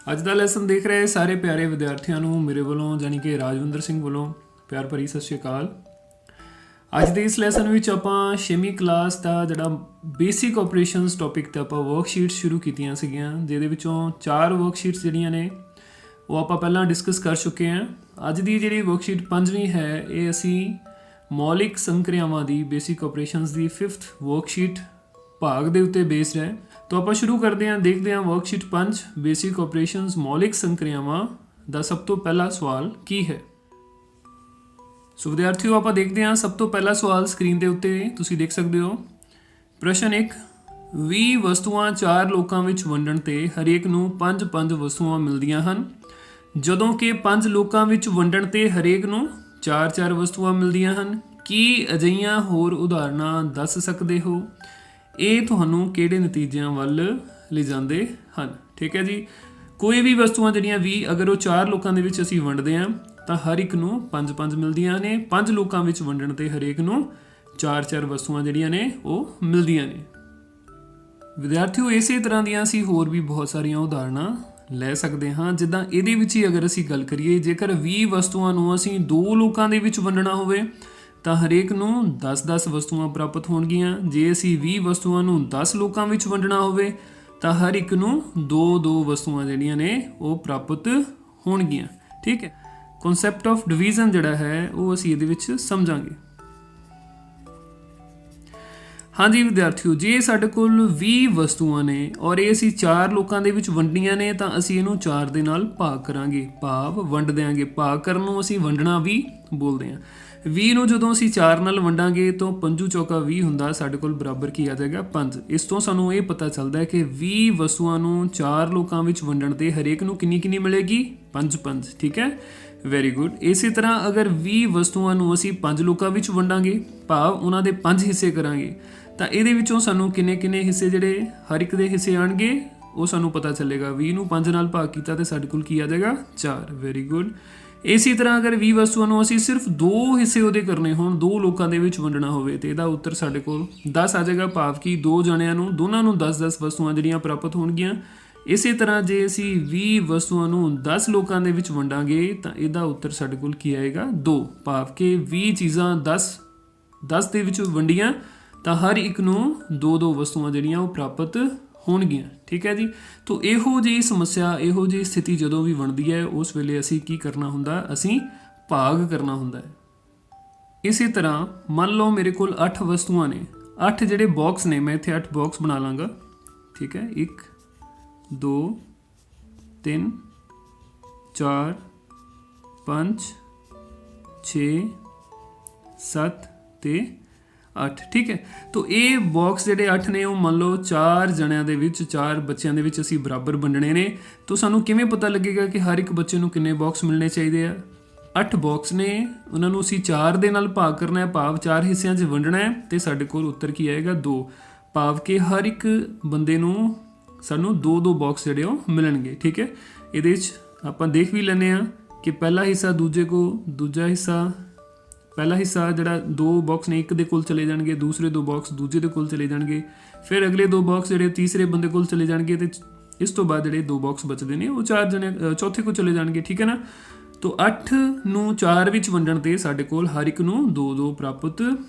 ਅੱਜ ਦਾ ਲੈਸਨ ਦੇਖ ਰਹੇ ਸਾਰੇ ਪਿਆਰੇ ਵਿਦਿਆਰਥੀਆਂ ਨੂੰ ਮੇਰੇ ਵੱਲੋਂ ਯਾਨੀ ਕਿ ਰਾਜਵਿੰਦਰ ਸਿੰਘ ਵੱਲੋਂ ਪਿਆਰ ਭਰੀ ਸਤਿ ਸ਼੍ਰੀ ਅਕਾਲ। ਅੱਜ ਦੇ ਇਸ ਲੈਸਨ ਵਿੱਚ ਆਪਾਂ 6ਵੀਂ ਕਲਾਸ ਦਾ ਜਿਹੜਾ ਬੇਸਿਕ ਆਪਰੇਸ਼ਨਸ ਟੌਪਿਕ ਤੇ ਆਪਾਂ ਵਰਕਸ਼ੀਟਸ ਸ਼ੁਰੂ ਕੀਤੀਆਂ ਸੀਗੀਆਂ, ਜਿਹਦੇ ਵਿੱਚੋਂ 4 ਵਰਕਸ਼ੀਟਸ ਜਿਹੜੀਆਂ ਨੇ ਉਹ ਆਪਾਂ ਪਹਿਲਾਂ ਡਿਸਕਸ ਕਰ ਚੁੱਕੇ ਹਾਂ। ਅੱਜ ਦੀ ਜਿਹੜੀ ਵਰਕਸ਼ੀਟ 5ਵੀਂ ਹੈ, ਇਹ ਅਸੀਂ ਮੌਲਿਕ ਸੰਕਰਿਆਵਾਂ ਦੀ ਬੇਸਿਕ ਆਪਰੇਸ਼ਨਸ ਦੀ 5th ਵਰਕਸ਼ੀਟ ਭਾਗ ਦੇ ਉੱਤੇ ਬੇਸਡ ਹੈ। तो आप शुरू करते हैं, देखते हैं वर्कशीट 5 बेसिक ऑपरेशंस मौलिक संक्रियावां ਦਾ ਸਭ ਤੋਂ ਪਹਿਲਾ ਸਵਾਲ ਕੀ ਹੈ। ਸੋ ਵਿਦਿਆਰਥੀਓ ਆਪਾਂ ਦੇਖਦੇ ਹਾਂ ਸਭ ਤੋਂ ਪਹਿਲਾ ਸਵਾਲ ਸਕਰੀਨ ਦੇ ਉੱਤੇ ਤੁਸੀਂ ਦੇਖ ਸਕਦੇ ਹੋ। ਪ੍ਰਸ਼ਨ 1, 20 ਵਸਤੂਆਂ 4 ਲੋਕਾਂ ਵਿੱਚ ਵੰਡਣ ਤੇ ਹਰੇਕ ਨੂੰ 5-5 ਵਸਤੂਆਂ ਮਿਲਦੀਆਂ ਹਨ, ਜਦੋਂ ਕਿ 5 ਲੋਕਾਂ ਵਿੱਚ ਵੰਡਣ ਤੇ ਹਰੇਕ ਨੂੰ 4-4 ਵਸਤੂਆਂ ਮਿਲਦੀਆਂ ਹਨ। ਕੀ ਅਜਿਹੀਆਂ ਹੋਰ ਉਦਾਹਰਨਾਂ ਦੱਸ ਸਕਦੇ ਹੋ? ਇਹ ਤੁਹਾਨੂੰ ਕਿਹੜੇ ਨਤੀਜਿਆਂ ਵੱਲ ਲਿਜਾਂਦੇ ਹਨ? ਠੀਕ ਹੈ ਜੀ, ਕੋਈ ਵੀ ਵਸਤੂਆਂ ਜਿਹੜੀਆਂ 20 ਅਗਰ ਉਹ 4 ਲੋਕਾਂ ਦੇ ਵਿੱਚ ਅਸੀਂ ਵੰਡਦੇ ਹਾਂ ਤਾਂ ਹਰ ਇੱਕ ਨੂੰ 5-5 ਮਿਲਦੀਆਂ ਨੇ। 5 ਲੋਕਾਂ ਵਿੱਚ ਵੰਡਣ ਤੇ ਹਰੇਕ ਨੂੰ 4-4 ਵਸਤੂਆਂ ਜਿਹੜੀਆਂ ਨੇ ਉਹ ਮਿਲਦੀਆਂ ਨੇ। ਵਿਦਿਆਰਥੀਓ ਇਸੇ ਤਰ੍ਹਾਂ ਦੀਆਂ ਅਸੀਂ ਹੋਰ ਵੀ ਬਹੁਤ ਸਾਰੀਆਂ ਉਦਾਹਰਨਾਂ ਲੈ ਸਕਦੇ ਹਾਂ। ਜਿੱਦਾਂ ਇਹਦੇ ਵਿੱਚ ਹੀ ਅਗਰ ਅਸੀਂ ਗੱਲ ਕਰੀਏ, ਜੇਕਰ 20 ਵਸਤੂਆਂ ਨੂੰ ਅਸੀਂ 2 ਲੋਕਾਂ ਦੇ ਵਿੱਚ ਵੰਡਣਾ ਹੋਵੇ ਤਾਂ ਹਰੇਕ ਨੂੰ 10-10 ਵਸਤੂਆਂ ਪ੍ਰਾਪਤ ਹੋਣਗੀਆਂ। ਜੇ ਅਸੀਂ 20 ਵਸਤੂਆਂ ਨੂੰ 10 ਲੋਕਾਂ ਵਿੱਚ ਵੰਡਣਾ ਹੋਵੇ ਤਾਂ ਹਰ ਇੱਕ ਨੂੰ 2-2 ਵਸਤੂਆਂ ਜਿਹੜੀਆਂ ਨੇ ਉਹ ਪ੍ਰਾਪਤ ਹੋਣਗੀਆਂ। ਠੀਕ ਹੈ, ਕਨਸੈਪਟ ਆਫ ਡਿਵੀਜ਼ਨ ਜਿਹੜਾ ਹੈ ਉਹ ਅਸੀਂ ਇਹਦੇ ਵਿੱਚ ਸਮਝਾਂਗੇ। ਹਾਂਜੀ ਵਿਦਿਆਰਥੀਓ, ਜੇ ਸਾਡੇ ਕੋਲ 20 ਵਸਤੂਆਂ ਨੇ ਔਰ ਇਹ ਅਸੀਂ 4 ਲੋਕਾਂ ਦੇ ਵਿੱਚ ਵੰਡਣੀਆਂ ਨੇ ਤਾਂ ਅਸੀਂ ਇਹਨੂੰ 4 ਦੇ ਨਾਲ ਭਾਗ ਕਰਾਂਗੇ, ਭਾਵ ਵੰਡ ਦਿਆਂਗੇ। ਭਾਗ ਕਰਨ ਨੂੰ ਅਸੀਂ ਵੰਡਣਾ ਵੀ ਬੋਲਦੇ ਹਾਂ। 20 ਨੂੰ ਜਦੋਂ ਅਸੀਂ 4 ਨਾਲ ਵੰਡਾਂਗੇ ਤਾਂ 5 ਚੌਕਾ 20 ਹੁੰਦਾ, ਸਾਡੇ ਕੋਲ ਬਰਾਬਰ ਕੀ ਆ ਜਾਏਗਾ 5। ਇਸ ਤੋਂ ਸਾਨੂੰ ਇਹ ਪਤਾ ਚੱਲਦਾ ਹੈ ਕਿ 20 ਵਸਤੂਆਂ ਨੂੰ 4 ਲੋਕਾਂ ਵਿੱਚ ਵੰਡਣ ਤੇ ਹਰੇਕ ਨੂੰ ਕਿੰਨੀ ਮਿਲੇਗੀ? 5-5। ਠੀਕ ਹੈ, ਵੈਰੀ ਗੁੱਡ। ਇਸੇ ਤਰ੍ਹਾਂ ਅਗਰ 20 ਵਸਤੂਆਂ ਨੂੰ ਅਸੀਂ 5 ਲੋਕਾਂ ਵਿੱਚ ਵੰਡਾਂਗੇ, ਭਾਵ ਉਹਨਾਂ ਦੇ 5 ਹਿੱਸੇ ਕਰਾਂਗੇ, ਤਾਂ ਇਹਦੇ ਵਿੱਚੋਂ ਸਾਨੂੰ ਕਿੰਨੇ ਹਿੱਸੇ ਜਿਹੜੇ ਹਰ ਇੱਕ ਦੇ ਹਿੱਸੇ ਆਣਗੇ ਉਹ ਸਾਨੂੰ ਪਤਾ ਚੱਲੇਗਾ। 20 ਨੂੰ 5 ਨਾਲ ਭਾਗ ਕੀਤਾ ਤੇ ਸਾਡੇ ਕੋਲ ਕੀ ਆ ਜਾਏਗਾ? 4। Very good. ਇਸੇ ਤਰ੍ਹਾਂ ਅਗਰ 20 ਵਸਤੂਆਂ ਨੂੰ ਅਸੀਂ ਸਿਰਫ 2 ਹਿੱਸੇ ਉਹਦੇ ਕਰਨੇ ਹੋਣ, 2 ਲੋਕਾਂ ਦੇ ਵਿੱਚ ਵੰਡਣਾ ਹੋਵੇ, ਤੇ ਇਹਦਾ ਉੱਤਰ ਸਾਡੇ ਕੋਲ 10 ਆ ਜਾਏਗਾ, ਭਾਵ ਕਿ 2 ਜਣਿਆਂ ਨੂੰ ਦੋਨਾਂ ਨੂੰ 10-10 ਵਸਤੂਆਂ ਜਿਹੜੀਆਂ ਪ੍ਰਾਪਤ ਹੋਣਗੀਆਂ। ਇਸੇ ਤਰ੍ਹਾਂ ਜੇ ਅਸੀਂ 20 ਵਸਤੂਆਂ ਨੂੰ 10 ਲੋਕਾਂ ਦੇ ਵਿੱਚ ਵੰਡਾਂਗੇ ਤਾਂ ਇਹਦਾ ਉੱਤਰ ਸਾਡੇ ਕੋਲ ਕੀ ਆਏਗਾ? 2, ਭਾਵ ਕਿ 20 ਚੀਜ਼ਾਂ 10 ਦੇ ਵਿੱਚ ਵੰਡੀਆਂ ਤਾਂ ਹਰ ਇੱਕ ਨੂੰ 2-2 ਵਸਤੂਆਂ ਜਿਹੜੀਆਂ ਉਹ ਪ੍ਰਾਪਤ ਹੋਣਗੀਆਂ। ਠੀਕ ਹੈ ਜੀ, ਤੋ ਇਹੋ ਜਿਹੀ ਸਮੱਸਿਆ, ਇਹੋ ਜਿਹੀ ਸਥਿਤੀ ਜਦੋਂ ਵੀ ਬਣਦੀ ਹੈ ਉਸ ਵੇਲੇ ਅਸੀਂ ਕੀ ਕਰਨਾ ਹੁੰਦਾ? ਅਸੀਂ ਭਾਗ ਕਰਨਾ ਹੁੰਦਾ ਹੈ। ਇਸੇ ਤਰ੍ਹਾਂ ਮੰਨ ਲਓ ਮੇਰੇ ਕੋਲ 8 ਵਸਤੂਆਂ ਨੇ, 8 ਜਿਹੜੇ ਬਾਕਸ ਨੇ, ਮੈਂ ਇੱਥੇ 8 ਬਾਕਸ ਬਣਾ ਲਾਂਗਾ। ਠੀਕ ਹੈ, 1 2 3 4 5 6 7 ਤੇ 8। ਠੀਕ ਹੈ, ਤੋ ਇਹ ਬਾਕਸ ਜਿਹੜੇ 8 ਨੇ ਉਹ ਮੰਨ ਲਓ 4 ਜਣਿਆਂ ਦੇ ਵਿੱਚ, 4 ਬੱਚਿਆਂ ਦੇ ਵਿੱਚ ਅਸੀਂ ਬਰਾਬਰ ਵੰਡਣੇ ਨੇ। ਤੋ ਸਾਨੂੰ ਕਿਵੇਂ ਪਤਾ ਲੱਗੇਗਾ ਕਿ ਹਰ ਇੱਕ ਬੱਚੇ ਨੂੰ ਕਿੰਨੇ ਬਾਕਸ ਮਿਲਣੇ ਚਾਹੀਦੇ ਆ? 8 ਬਾਕਸ ਨੇ, ਉਹਨਾਂ ਨੂੰ ਅਸੀਂ 4 ਦੇ ਨਾਲ ਭਾਗ ਕਰਨਾ ਹੈ, ਭਾਵ 4 ਹਿੱਸਿਆਂ 'ਚ ਵੰਡਣਾ ਹੈ, ਤੇ ਸਾਡੇ ਕੋਲ ਉੱਤਰ ਕੀ ਆਏਗਾ? 2, ਭਾਵ ਕਿ ਹਰ ਇੱਕ ਬੰਦੇ ਨੂੰ ਸਾਨੂੰ 2-2 ਬਾਕਸ ਜਿਹੜੇ ਉਹ ਮਿਲਣਗੇ। ਠੀਕ ਹੈ, ਇਹਦੇ 'ਚ ਆਪਾਂ ਦੇਖ ਵੀ ਲੈਂਦੇ ਹਾਂ ਕਿ ਪਹਿਲਾ ਹਿੱਸਾ ਦੂਜੇ ਕੋ, ਦੂਜਾ ਹਿੱਸਾ ਪਹਿਲਾ ਹਿੱਸਾ ਜਿਹੜਾ 2 ਬਾਕਸ ਨੇ ਇੱਕ ਦੇ ਕੋਲ ਚਲੇ ਜਾਣਗੇ, ਦੂਸਰੇ 2 ਬਾਕਸ ਦੂਜੇ ਦੇ ਕੋਲ ਚਲੇ ਜਾਣਗੇ, ਫਿਰ ਅਗਲੇ 2 ਬਾਕਸ ਜਿਹੜੇ ਤੀਸਰੇ ਬੰਦੇ ਕੋਲ ਚਲੇ ਜਾਣਗੇ, ਤੇ ਇਸ ਤੋਂ ਬਾਅਦ ਜਿਹੜੇ 2 ਬਾਕਸ ਬਚਦੇ ਨੇ ਉਹ 4 ਜਣੇ ਚੌਥੇ ਕੋਲ ਚਲੇ ਜਾਣਗੇ। ਠੀਕ ਹੈ ਨਾ, ਤੋ 8 ਨੂੰ 4 ਵਿੱਚ ਵੰਡਣ ਤੇ ਸਾਡੇ ਕੋਲ ਹਰ ਇੱਕ ਨੂੰ 2-2 ਪ੍ਰਾਪਤ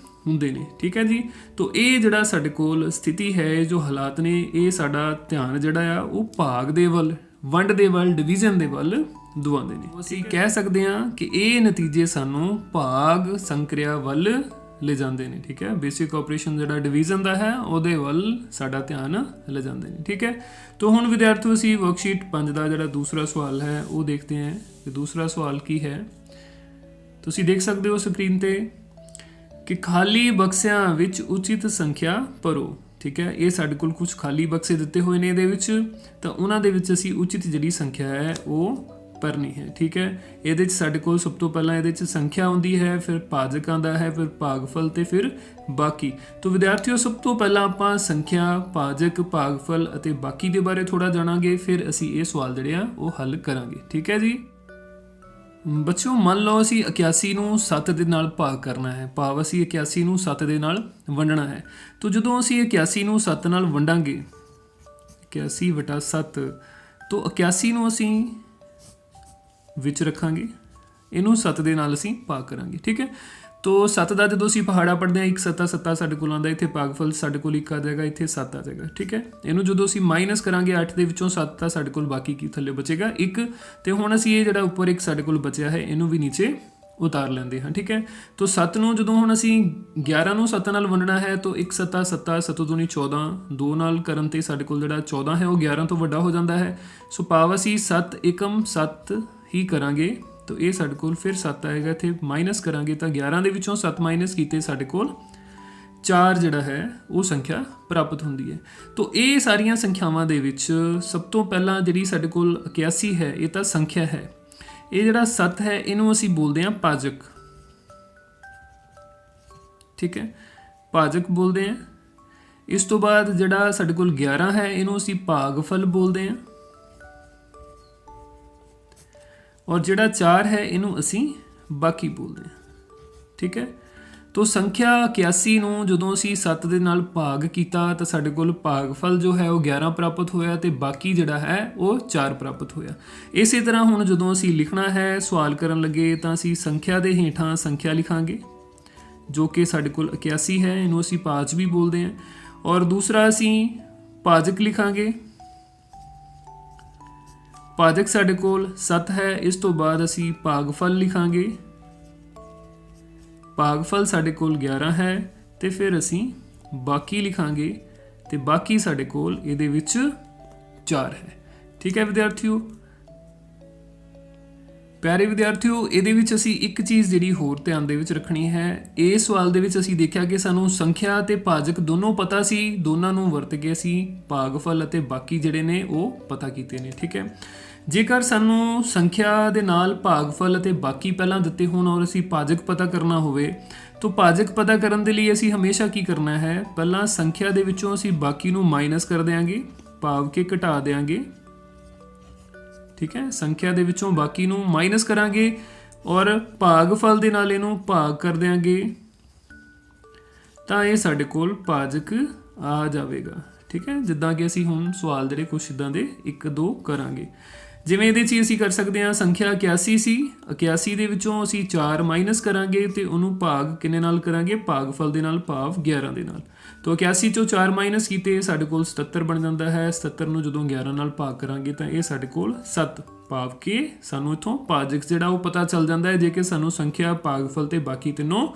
ਹੁੰਦੇ ਨੇ। ਠੀਕ ਹੈ ਜੀ, ਤੋ ਇਹ ਜਿਹੜਾ ਸਾਡੇ ਕੋਲ ਸਥਿਤੀ ਹੈ, ਜੋ ਹਾਲਾਤ ਨੇ, ਇਹ ਸਾਡਾ ਧਿਆਨ ਜਿਹੜਾ ਆ ਉਹ ਭਾਗ ਦੇ ਵੱਲ, ਵੰਡ ਦੇ ਵੱਲ, ਡਿਵੀਜ਼ਨ ਦੇ ਵੱਲ ਦਵਾਉਂਦੇ ਨੇ। ਅਸੀਂ ਕਹਿ ਸਕਦੇ ਹਾਂ ਕਿ ਇਹ ਨਤੀਜੇ ਸਾਨੂੰ ਭਾਗ ਸੰਕਰਿਆ ਵੱਲ ਲਿਜਾਂਦੇ ਨੇ। ਠੀਕ ਹੈ, ਬੇਸਿਕ ਆਪਰੇਸ਼ਨ ਜਿਹੜਾ ਡਿਵੀਜ਼ਨ ਦਾ ਹੈ ਉਹਦੇ ਵੱਲ ਸਾਡਾ ਧਿਆਨ ਲਿਜਾਂਦੇ ਨੇ। ਠੀਕ ਹੈ, ਤੋ ਹੁਣ ਵਿਦਿਆਰਥੀਓ ਅਸੀਂ ਵਰਕਸ਼ੀਟ 5 ਦਾ ਜਿਹੜਾ ਦੂਸਰਾ ਸਵਾਲ ਹੈ ਉਹ ਦੇਖਦੇ ਹਾਂ ਕਿ ਦੂਸਰਾ ਸਵਾਲ ਕੀ ਹੈ। ਤੁਸੀਂ ਦੇਖ ਸਕਦੇ ਹੋ ਸਕਰੀਨ ਤੇ ਕਿ ਖਾਲੀ ਬਕਸਿਆਂ ਵਿੱਚ ਉਚਿਤ ਸੰਖਿਆ ਭਰੋ। ਠੀਕ ਹੈ, ਇਹ ਸਾਡੇ ਕੋਲ ਕੁਝ ਖਾਲੀ ਬਕਸੇ ਦਿੱਤੇ ਹੋਏ ਨੇ ਇਹਦੇ ਵਿੱਚ, ਤਾਂ ਉਹਨਾਂ ਦੇ ਵਿੱਚ ਅਸੀਂ ਉਚਿਤ ਜਿਹੜੀ ਸੰਖਿਆ ਹੈ ਉਹ ਭਰਨੀ ਹੈ। ਠੀਕ ਹੈ, ਇਹਦੇ 'ਚ ਸਾਡੇ ਕੋਲ ਸਭ ਤੋਂ ਪਹਿਲਾਂ ਇਹਦੇ 'ਚ ਸੰਖਿਆ ਆਉਂਦੀ ਹੈ, ਫਿਰ ਭਾਜਕ ਆਉਂਦਾ ਹੈ, ਫਿਰ ਭਾਗਫਲ ਤੇ ਫਿਰ ਬਾਕੀ। ਤਾਂ ਵਿਦਿਆਰਥੀਓ ਸਭ ਤੋਂ ਪਹਿਲਾਂ ਆਪਾਂ ਸੰਖਿਆ, ਭਾਜਕ, ਭਾਗਫਲ ਅਤੇ ਬਾਕੀ ਦੇ ਬਾਰੇ ਥੋੜ੍ਹਾ ਜਾਣਾਂਗੇ, ਫਿਰ ਅਸੀਂ ਇਹ ਸਵਾਲ ਜਿਹੜੇ ਆ ਉਹ ਹੱਲ ਕਰਾਂਗੇ। ਠੀਕ ਹੈ ਜੀ ਬੱਚਿਓ, ਮੰਨ ਲਓ ਅਸੀਂ 81 ਨੂੰ 7 ਦੇ ਨਾਲ ਭਾਗ ਕਰਨਾ ਹੈ, ਭਾਵ ਅਸੀਂ 81 ਨੂੰ 7 ਦੇ ਨਾਲ ਵੰਡਣਾ ਹੈ। ਤਾਂ ਜਦੋਂ ਅਸੀਂ 81 ਨੂੰ 7 ਨਾਲ ਵੰਡਾਂਗੇ, 81/7, तो 81 ਨੂੰ ਅਸੀਂ ਵਿੱਚ ਰੱਖਾਂਗੇ, ਇਹਨੂੰ 7 ਦੇ ਨਾਲ ਅਸੀਂ ਭਾਗ ਕਰਾਂਗੇ। ਠੀਕ ਹੈ, तो 7 ਦਾ ਜਦੋਂ ਅਸੀਂ ਪਹਾੜਾ ਪੜ੍ਹਦੇ ਹਾਂ 1 7 7 ਸਾਡੇ ਕੋਲ ਆਉਂਦਾ, ਇੱਥੇ ਭਾਗਫਲ ਸਾਡੇ ਕੋਲ 1 ਆ ਜਾਏਗਾ, ਇੱਥੇ 7 ਆ ਜਾਏਗਾ। ਠੀਕ ਹੈ, ਇਹਨੂੰ ਜਦੋਂ ਅਸੀਂ ਮਾਈਨਸ ਕਰਾਂਗੇ 8 ਦੇ ਵਿੱਚੋਂ 7 ਤਾਂ ਸਾਡੇ ਕੋਲ ਬਾਕੀ ਕੀ ਥੱਲੇ ਬਚੇਗਾ 1। ਤੇ ਹੁਣ ਅਸੀਂ ਇਹ ਜਿਹੜਾ ਉੱਪਰ 1 ਸਾਡੇ ਕੋਲ ਬਚਿਆ ਹੈ ਇਹਨੂੰ ਵੀ ਨੀਚੇ ਉਤਾਰ ਲੈਂਦੇ ਹਾਂ। ਠੀਕ ਹੈ, तो 7 ਨੂੰ ਜਦੋਂ ਹੁਣ ਅਸੀਂ 11 ਨੂੰ 7 ਨਾਲ ਵੰਡਣਾ ਹੈ ਤਾਂ 1 7 7 7 ਦੂਣੀ 14, 2 ਨਾਲ ਕਰਨ ਤੇ ਸਾਡੇ ਕੋਲ ਜਿਹੜਾ 14 ਹੈ ਉਹ 11 ਤੋਂ ਵੱਡਾ ਹੋ ਜਾਂਦਾ ਹੈ। ਸੋ ਭਾਵ ਅਸੀਂ 7 ਏਕਮ 7 ਹੀ ਕਰਾਂਗੇ, तो ये साडे कोल फिर 7 आएगा, इत्थे माइनस करांगे तो 11 दे विचों 7 माइनस कीते साडे कोल 4 जिहड़ा है वो संख्या प्राप्त हुंदी है। तो ये सारियां संख्यावां दे विच सब तो पहला जिहड़ी साडे कोल 81 है ये तां संख्या है, ये जिहड़ा 7 है इहनूं असीं बोलदे हां भाजक। ठीक है, भाजक बोलदे हां। इस तो बाद जिहड़ा साडे कोल 11 है इहनूं असीं भागफल बोलदे हां, और जिहड़ा 4 है इनू असी बाकी बोलते हैं। ठीक है, तो संख्या 81 नूं जदों असी 7 दे नाल भाग कीता तो साडे कोल भागफल जो है वो 11 प्राप्त होया ते बाकी जिहड़ा है वो 4 प्राप्त होया। इसी तरह हुण जदों असी लिखना है सवाल करन लगे तो असी संख्या दे हेठां संख्या लिखांगे जो कि साडे कोल 81 है, इनू असी भाज भी बोलते हैं, और दूसरा असी भाजक लिखांगे। भाजक साडे कोल 7 है, इस तो बाद असी भागफल लिखांगे, भागफल साडे कोल 11 है ते फिर असी बाकी लिखांगे ते बाकी साडे कोल इहदे विच 4 है। ठीक है विद्यार्थियों, प्यारे विद्यार्थियों इहदे विच असी एक चीज़ जिहड़ी होर ध्यान दे विच रखनी है, इस सवाल दे विच असी देखिया कि सानू संख्या ते भाजक दोनों पता सी, दोनों नूं वरत के असी भागफल अते बाकी जिहड़े ने वो पता कीते ने। ठीक है, जेकर सानू संख्या दे नाल भागफल अते बाकी पहलां दित्ते होण और असी भाजक पता करना होवे तो भाजक पता करन दे लई असी हमेशा की करना है, पहलां संख्या दे विचों असी बाकी नूं माइनस कर देंगे, भाव के घटा देंगे। ठीक है, संख्या दे विचों बाकी नूं माइनस करांगे और भागफल दे नाल इहनूं भाग कर देंगे तां ये साडे कोल भाजक आ जावेगा। ठीक है, जिद्दां कि असी हुण सवाल जिहड़े कुछ इदां दे 1 2 करांगे। जिवें इहदे 'ਚ ਅਸੀਂ ਕਰ ਸਕਦੇ ਹਾਂ संख्या 81 ਸੀ, 81 ਦੇ ਵਿੱਚੋਂ ਅਸੀਂ 4 ਮਾਈਨਸ ਕਰਾਂਗੇ ਤੇ ਉਹਨੂੰ ਭਾਗ ਕਿੰਨੇ ਨਾਲ ਕਰਾਂਗੇ, ਭਾਗਫਲ ਦੇ ਨਾਲ, ਭਾਵ 11 ਦੇ ਨਾਲ। तो 81 ਚੋਂ 4 ਮਾਈਨਸ ਕੀਤੇ ਸਾਡੇ ਕੋਲ 77 ਬਣ ਜਾਂਦਾ ਹੈ। 77 ਨੂੰ ਜਦੋਂ 11 ਨਾਲ ਭਾਗ ਕਰਾਂਗੇ ਤਾਂ ਇਹ ਸਾਡੇ ਕੋਲ 7, ਭਾਵ ਕਿ ਸਾਨੂੰ ਇਥੋਂ ਭਾਜਕ ਜਿਹੜਾ ਉਹ ਪਤਾ ਚੱਲ ਜਾਂਦਾ ਹੈ ਜੇ ਕਿ ਸਾਨੂੰ ਸੰਖਿਆ, ਭਾਗਫਲ ਤੇ ਬਾਕੀ ਤਿੰਨੋਂ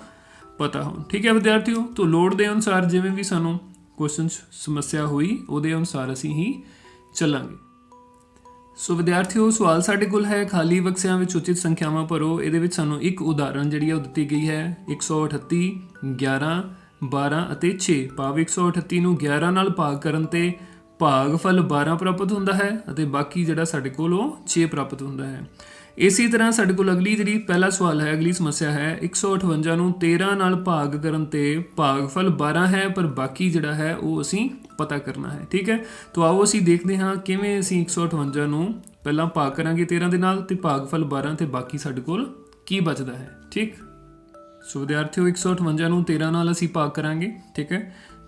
ਪਤਾ ਹੋਣ। ਠੀਕ ਹੈ ਵਿਦਿਆਰਥੀਓ, तो ਲੋੜ ਦੇ ਅਨੁਸਾਰ ਜਿਵੇਂ ਵੀ ਸਾਨੂੰ क्वेश्चन समस्या हुई ਉਹਦੇ ਅਨੁਸਾਰ ਅਸੀਂ ਹੀ ਚੱਲਾਂਗੇ। ਸੋ ਵਿਦਿਆਰਥੀਓ ਸਵਾਲ ਸਾਡੇ ਕੋਲ ਹੈ ਖਾਲੀ ਬਕਸਿਆਂ ਵਿੱਚ ਉਚਿਤ ਸੰਖਿਆਵਾਂ ਭਰੋ। ਇਹਦੇ ਵਿੱਚ ਸਾਨੂੰ ਇੱਕ ਉਦਾਹਰਣ ਜਿਹੜੀ ਉਹ ਦਿੱਤੀ ਗਈ ਹੈ 138, 11, 12 ਅਤੇ 6, ਭਾਵ 138 ਨੂੰ 11 ਨਾਲ ਭਾਗ ਕਰਨ ਤੇ ਭਾਗਫਲ 12 ਪ੍ਰਾਪਤ ਹੁੰਦਾ ਹੈ ਅਤੇ ਬਾਕੀ ਜਿਹੜਾ ਸਾਡੇ ਕੋਲ ਉਹ 6 ਪ੍ਰਾਪਤ ਹੁੰਦਾ ਹੈ। ਇਸੇ ਤਰ੍ਹਾਂ ਸਾਡੇ ਕੋਲ ਅਗਲੀ ਜਿਹੜੀ ਪਹਿਲਾ ਸਵਾਲ ਹੈ, ਅਗਲੀ ਸਮੱਸਿਆ ਹੈ 158 ਨੂੰ 13 ਨਾਲ ਭਾਗ ਕਰਨ ਤੇ ਭਾਗਫਲ 12 ਹੈ ਪਰ ਬਾਕੀ ਜਿਹੜਾ ਹੈ ਉਹ ਅਸੀਂ ਪਤਾ ਕਰਨਾ ਹੈ। ਠੀਕ ਹੈ, ਤਾਂ ਆਓ ਅਸੀਂ ਦੇਖਦੇ ਹਾਂ ਕਿਵੇਂ ਅਸੀਂ 158 ਨੂੰ ਪਹਿਲਾਂ ਭਾਗ ਕਰਾਂਗੇ 13 ਦੇ ਨਾਲ ਤੇ ਭਾਗਫਲ 12 ਤੇ ਬਾਕੀ ਸਾਡੇ ਕੋਲ ਕੀ ਬਚਦਾ ਹੈ। ਠੀਕ, ਸੋ ਵਿਦਿਆਰਥੀਓ 158 ਨੂੰ 13 ਨਾਲ ਅਸੀਂ ਭਾਗ ਕਰਾਂਗੇ। ਠੀਕ ਹੈ,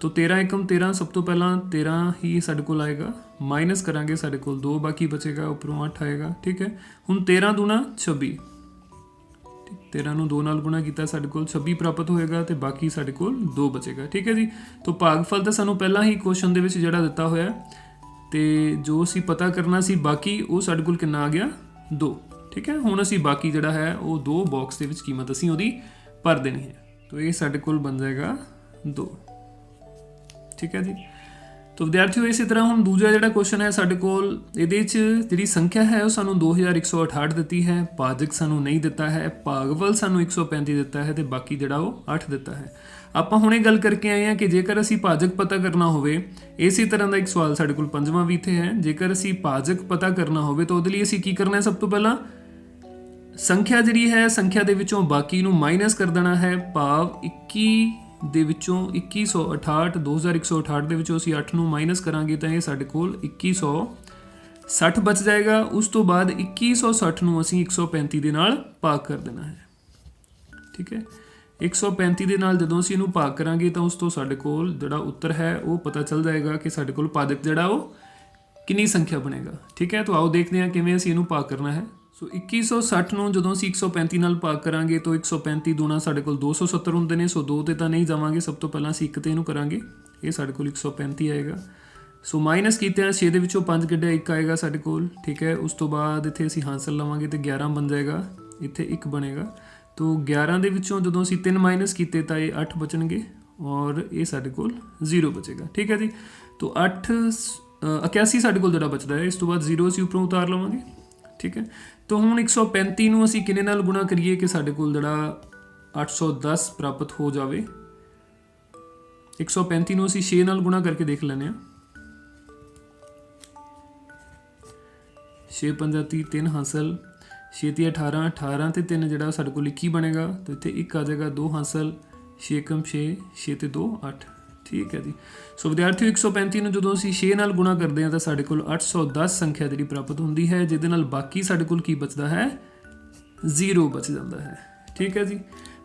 तो 13 एकम 13 सब तो पहला 13 ही साढ़े कोल आएगा, माइनस करांगे साढ़े कोल 2 बाकी बचेगा, उपरों 8 आएगा। ठीक है, हुण 13 दूना 26, 13 ਨੂੰ 2 ਨਾਲ ਗੁਣਾ ਕੀਤਾ ਸਾਡੇ ਕੋਲ 26 ਪ੍ਰਾਪਤ ਹੋਏਗਾ ਤੇ ਬਾਕੀ ਸਾਡੇ ਕੋਲ 2 ਬਚੇਗਾ। ਠੀਕ ਹੈ ਜੀ, तो ਭਾਗਫਲ ਤਾਂ ਸਾਨੂੰ ਪਹਿਲਾਂ ਹੀ ਕੁਐਸਚਨ ਦੇ ਵਿੱਚ ਜਿਹੜਾ ਦਿੱਤਾ ਹੋਇਆ ਤੇ ਜੋ ਅਸੀਂ ਪਤਾ ਕਰਨਾ ਸੀ ਬਾਕੀ ਉਹ ਸਾਡੇ ਕੋਲ ਕਿੰਨਾ ਆ ਗਿਆ 2। ਠੀਕ ਹੈ, ਹੁਣ ਅਸੀਂ ਬਾਕੀ ਜਿਹੜਾ ਹੈ ਉਹ 2 ਬਾਕਸ ਦੇ ਵਿੱਚ ਕੀਮਤ ਅਸੀਂ ਉਹਦੀ ਭਰ ਦੇਣੀ ਹੈ। तो ਇਹ ਸਾਡੇ ਕੋਲ ਬਣ ਜਾਏਗਾ 2। ठीक है जी, तो विद्यार्थियों इस तरह हम दूजा जो क्वेश्चन है साढ़े कोल ये जी संख्या है वो सानू 2168 दी है, भाजक सानू नहीं दिता है, भागफल सानू 135 दिता है तो बाकी जोड़ा वो 8 दिता है। ਆਪਾਂ ਹੁਣੇ ਗੱਲ ਕਰਕੇ ਆਏ ਹਾਂ ਕਿ ਜੇਕਰ ਅਸੀਂ ਭਾਜਕ ਪਤਾ ਕਰਨਾ ਹੋਵੇ, ਇਸੇ ਤਰ੍ਹਾਂ ਦਾ ਇੱਕ ਸਵਾਲ ਸਾਡੇ ਕੋਲ ਪੰਜਵਾਂ ਵੀ ਇੱਥੇ ਹੈ। ਜੇਕਰ ਅਸੀਂ ਭਾਜਕ ਪਤਾ ਕਰਨਾ ਹੋਵੇ ਤਾਂ ਉਹਦੇ ਲਈ ਅਸੀਂ ਕੀ ਕਰਨਾ ਹੈ, ਸਭ ਤੋਂ ਪਹਿਲਾਂ ਸੰਖਿਆ ਜਿਹੜੀ ਹੈ ਸੰਖਿਆ ਦੇ ਵਿੱਚੋਂ ਬਾਕੀ ਨੂੰ ਮਾਈਨਸ ਕਰ ਦੇਣਾ ਹੈ, ਭਾਵ 21 ਦੇ ਵਿੱਚੋਂ 2168 2168 ਦੇ ਵਿੱਚੋਂ ਅਸੀਂ 8 ਨੂੰ ਮਾਈਨਸ ਕਰਾਂਗੇ ਤਾਂ ਇਹ ਸਾਡੇ ਕੋਲ 2160 ਬਚ ਜਾਏਗਾ। ਉਸ ਤੋਂ ਬਾਅਦ 2160 ਨੂੰ ਅਸੀਂ 135 ਦੇ ਨਾਲ ਭਾਗ ਕਰ ਦੇਣਾ ਹੈ। ਠੀਕ ਹੈ, 135 ਦੇ ਨਾਲ ਜਦੋਂ ਅਸੀਂ ਇਹਨੂੰ ਭਾਗ ਕਰਾਂਗੇ ਤਾਂ ਉਸ ਤੋਂ ਸਾਡੇ ਕੋਲ ਜਿਹੜਾ ਉੱਤਰ ਹੈ ਉਹ ਪਤਾ ਚੱਲ ਜਾਏਗਾ ਕਿ ਸਾਡੇ ਕੋਲ ਭਾਜਕ ਜਿਹੜਾ ਉਹ ਕਿੰਨੀ ਸੰਖਿਆ ਬਣੇਗਾ। ਠੀਕ ਹੈ, तो आओ देखते हैं किवें ਅਸੀਂ ਇਹਨੂੰ ਭਾਗ ਕਰਨਾ ਹੈ। ਸੋ 2160 ਨੂੰ ਜਦੋਂ ਅਸੀਂ 135 ਨਾਲ ਭਾਗ ਕਰਾਂਗੇ ਤਾਂ 135 ਦੂਣਾ ਸਾਡੇ ਕੋਲ 270 ਹੁੰਦੇ ਨੇ। ਸੋ 2 ਤੇ ਤਾਂ ਨਹੀਂ ਜਾਵਾਂਗੇ, ਸਭ ਤੋਂ ਪਹਿਲਾਂ ਅਸੀਂ 1 ਤੇ ਇਹਨੂੰ ਕਰਾਂਗੇ। ਇਹ ਸਾਡੇ ਕੋਲ 135 ਆਏਗਾ। ਸੋ ਮਾਈਨਸ ਕੀਤੇ ਆ 6 ਦੇ ਵਿੱਚੋਂ 5 ਕੱਢਿਆ 1 ਆਏਗਾ ਸਾਡੇ ਕੋਲ। ਠੀਕ ਹੈ, ਉਸ ਤੋਂ ਬਾਅਦ ਇੱਥੇ ਅਸੀਂ ਹਾਸਲ ਲਵਾਂਗੇ ਤੇ 11 ਬਣ ਜਾਏਗਾ, ਇੱਥੇ 1 ਬਣੇਗਾ। तो 11 ਦੇ ਵਿੱਚੋਂ ਜਦੋਂ ਅਸੀਂ 3 ਮਾਈਨਸ ਕੀਤੇ ਤਾਂ ਇਹ 8 ਬਚਣਗੇ ਔਰ ਇਹ ਸਾਡੇ ਕੋਲ 0 ਬਚੇਗਾ। ਠੀਕ ਹੈ ਜੀ, तो 81 ਸਾਡੇ ਕੋਲ ਜਿਹੜਾ ਬਚਦਾ ਹੈ। ਇਸ ਤੋਂ ਬਾਅਦ 0 ਅਸੀਂ ਉੱਪਰੋਂ ਉਤਾਰ ਲਵਾਂਗੇ। ਠੀਕ ਹੈ, तो ਹੁਣ 135 ਨੂੰ ਅਸੀਂ ਕਿੰਨੇ ਨਾਲ ਗੁਣਾ ਕਰੀਏ ਕਿ ਸਾਡੇ ਕੋਲ ਜਿਹੜਾ 810 ਪ੍ਰਾਪਤ ਹੋ ਜਾਵੇ। 135 ਨੂੰ ਅਸੀਂ 6 ਨਾਲ ਗੁਣਾ ਕਰਕੇ ਦੇਖ ਲੈਂਦੇ ਹਾਂ। 6 5 30 3 ਹਾਸਲ, 6 ਤੇ 18, 18 ਤੇ 3 ਜਿਹੜਾ ਸਾਡੇ ਕੋਲ 21 ਬਣੇਗਾ। तो ਇੱਥੇ 1 ਆ ਜਾਏਗਾ, 2 ਹਾਸਲ, 6 ਕਮ 6, 6 ਤੇ 2 8। ਠੀਕ ਹੈ ਜੀ, ਸੋ ਵਿਦਿਆਰਥੀਓ 135 ਨੂੰ ਜਦੋਂ ਅਸੀਂ 6 ਨਾਲ ਗੁਣਾ ਕਰਦੇ ਹਾਂ ਤਾਂ ਸਾਡੇ ਕੋਲ 810 ਸੰਖਿਆ ਜਿਹੜੀ ਪ੍ਰਾਪਤ ਹੁੰਦੀ ਹੈ, ਜਿਹਦੇ ਨਾਲ ਬਾਕੀ ਸਾਡੇ ਕੋਲ ਕੀ ਬਚਦਾ ਹੈ, 0 ਬਚ ਜਾਂਦਾ ਹੈ। ਠੀਕ ਹੈ ਜੀ,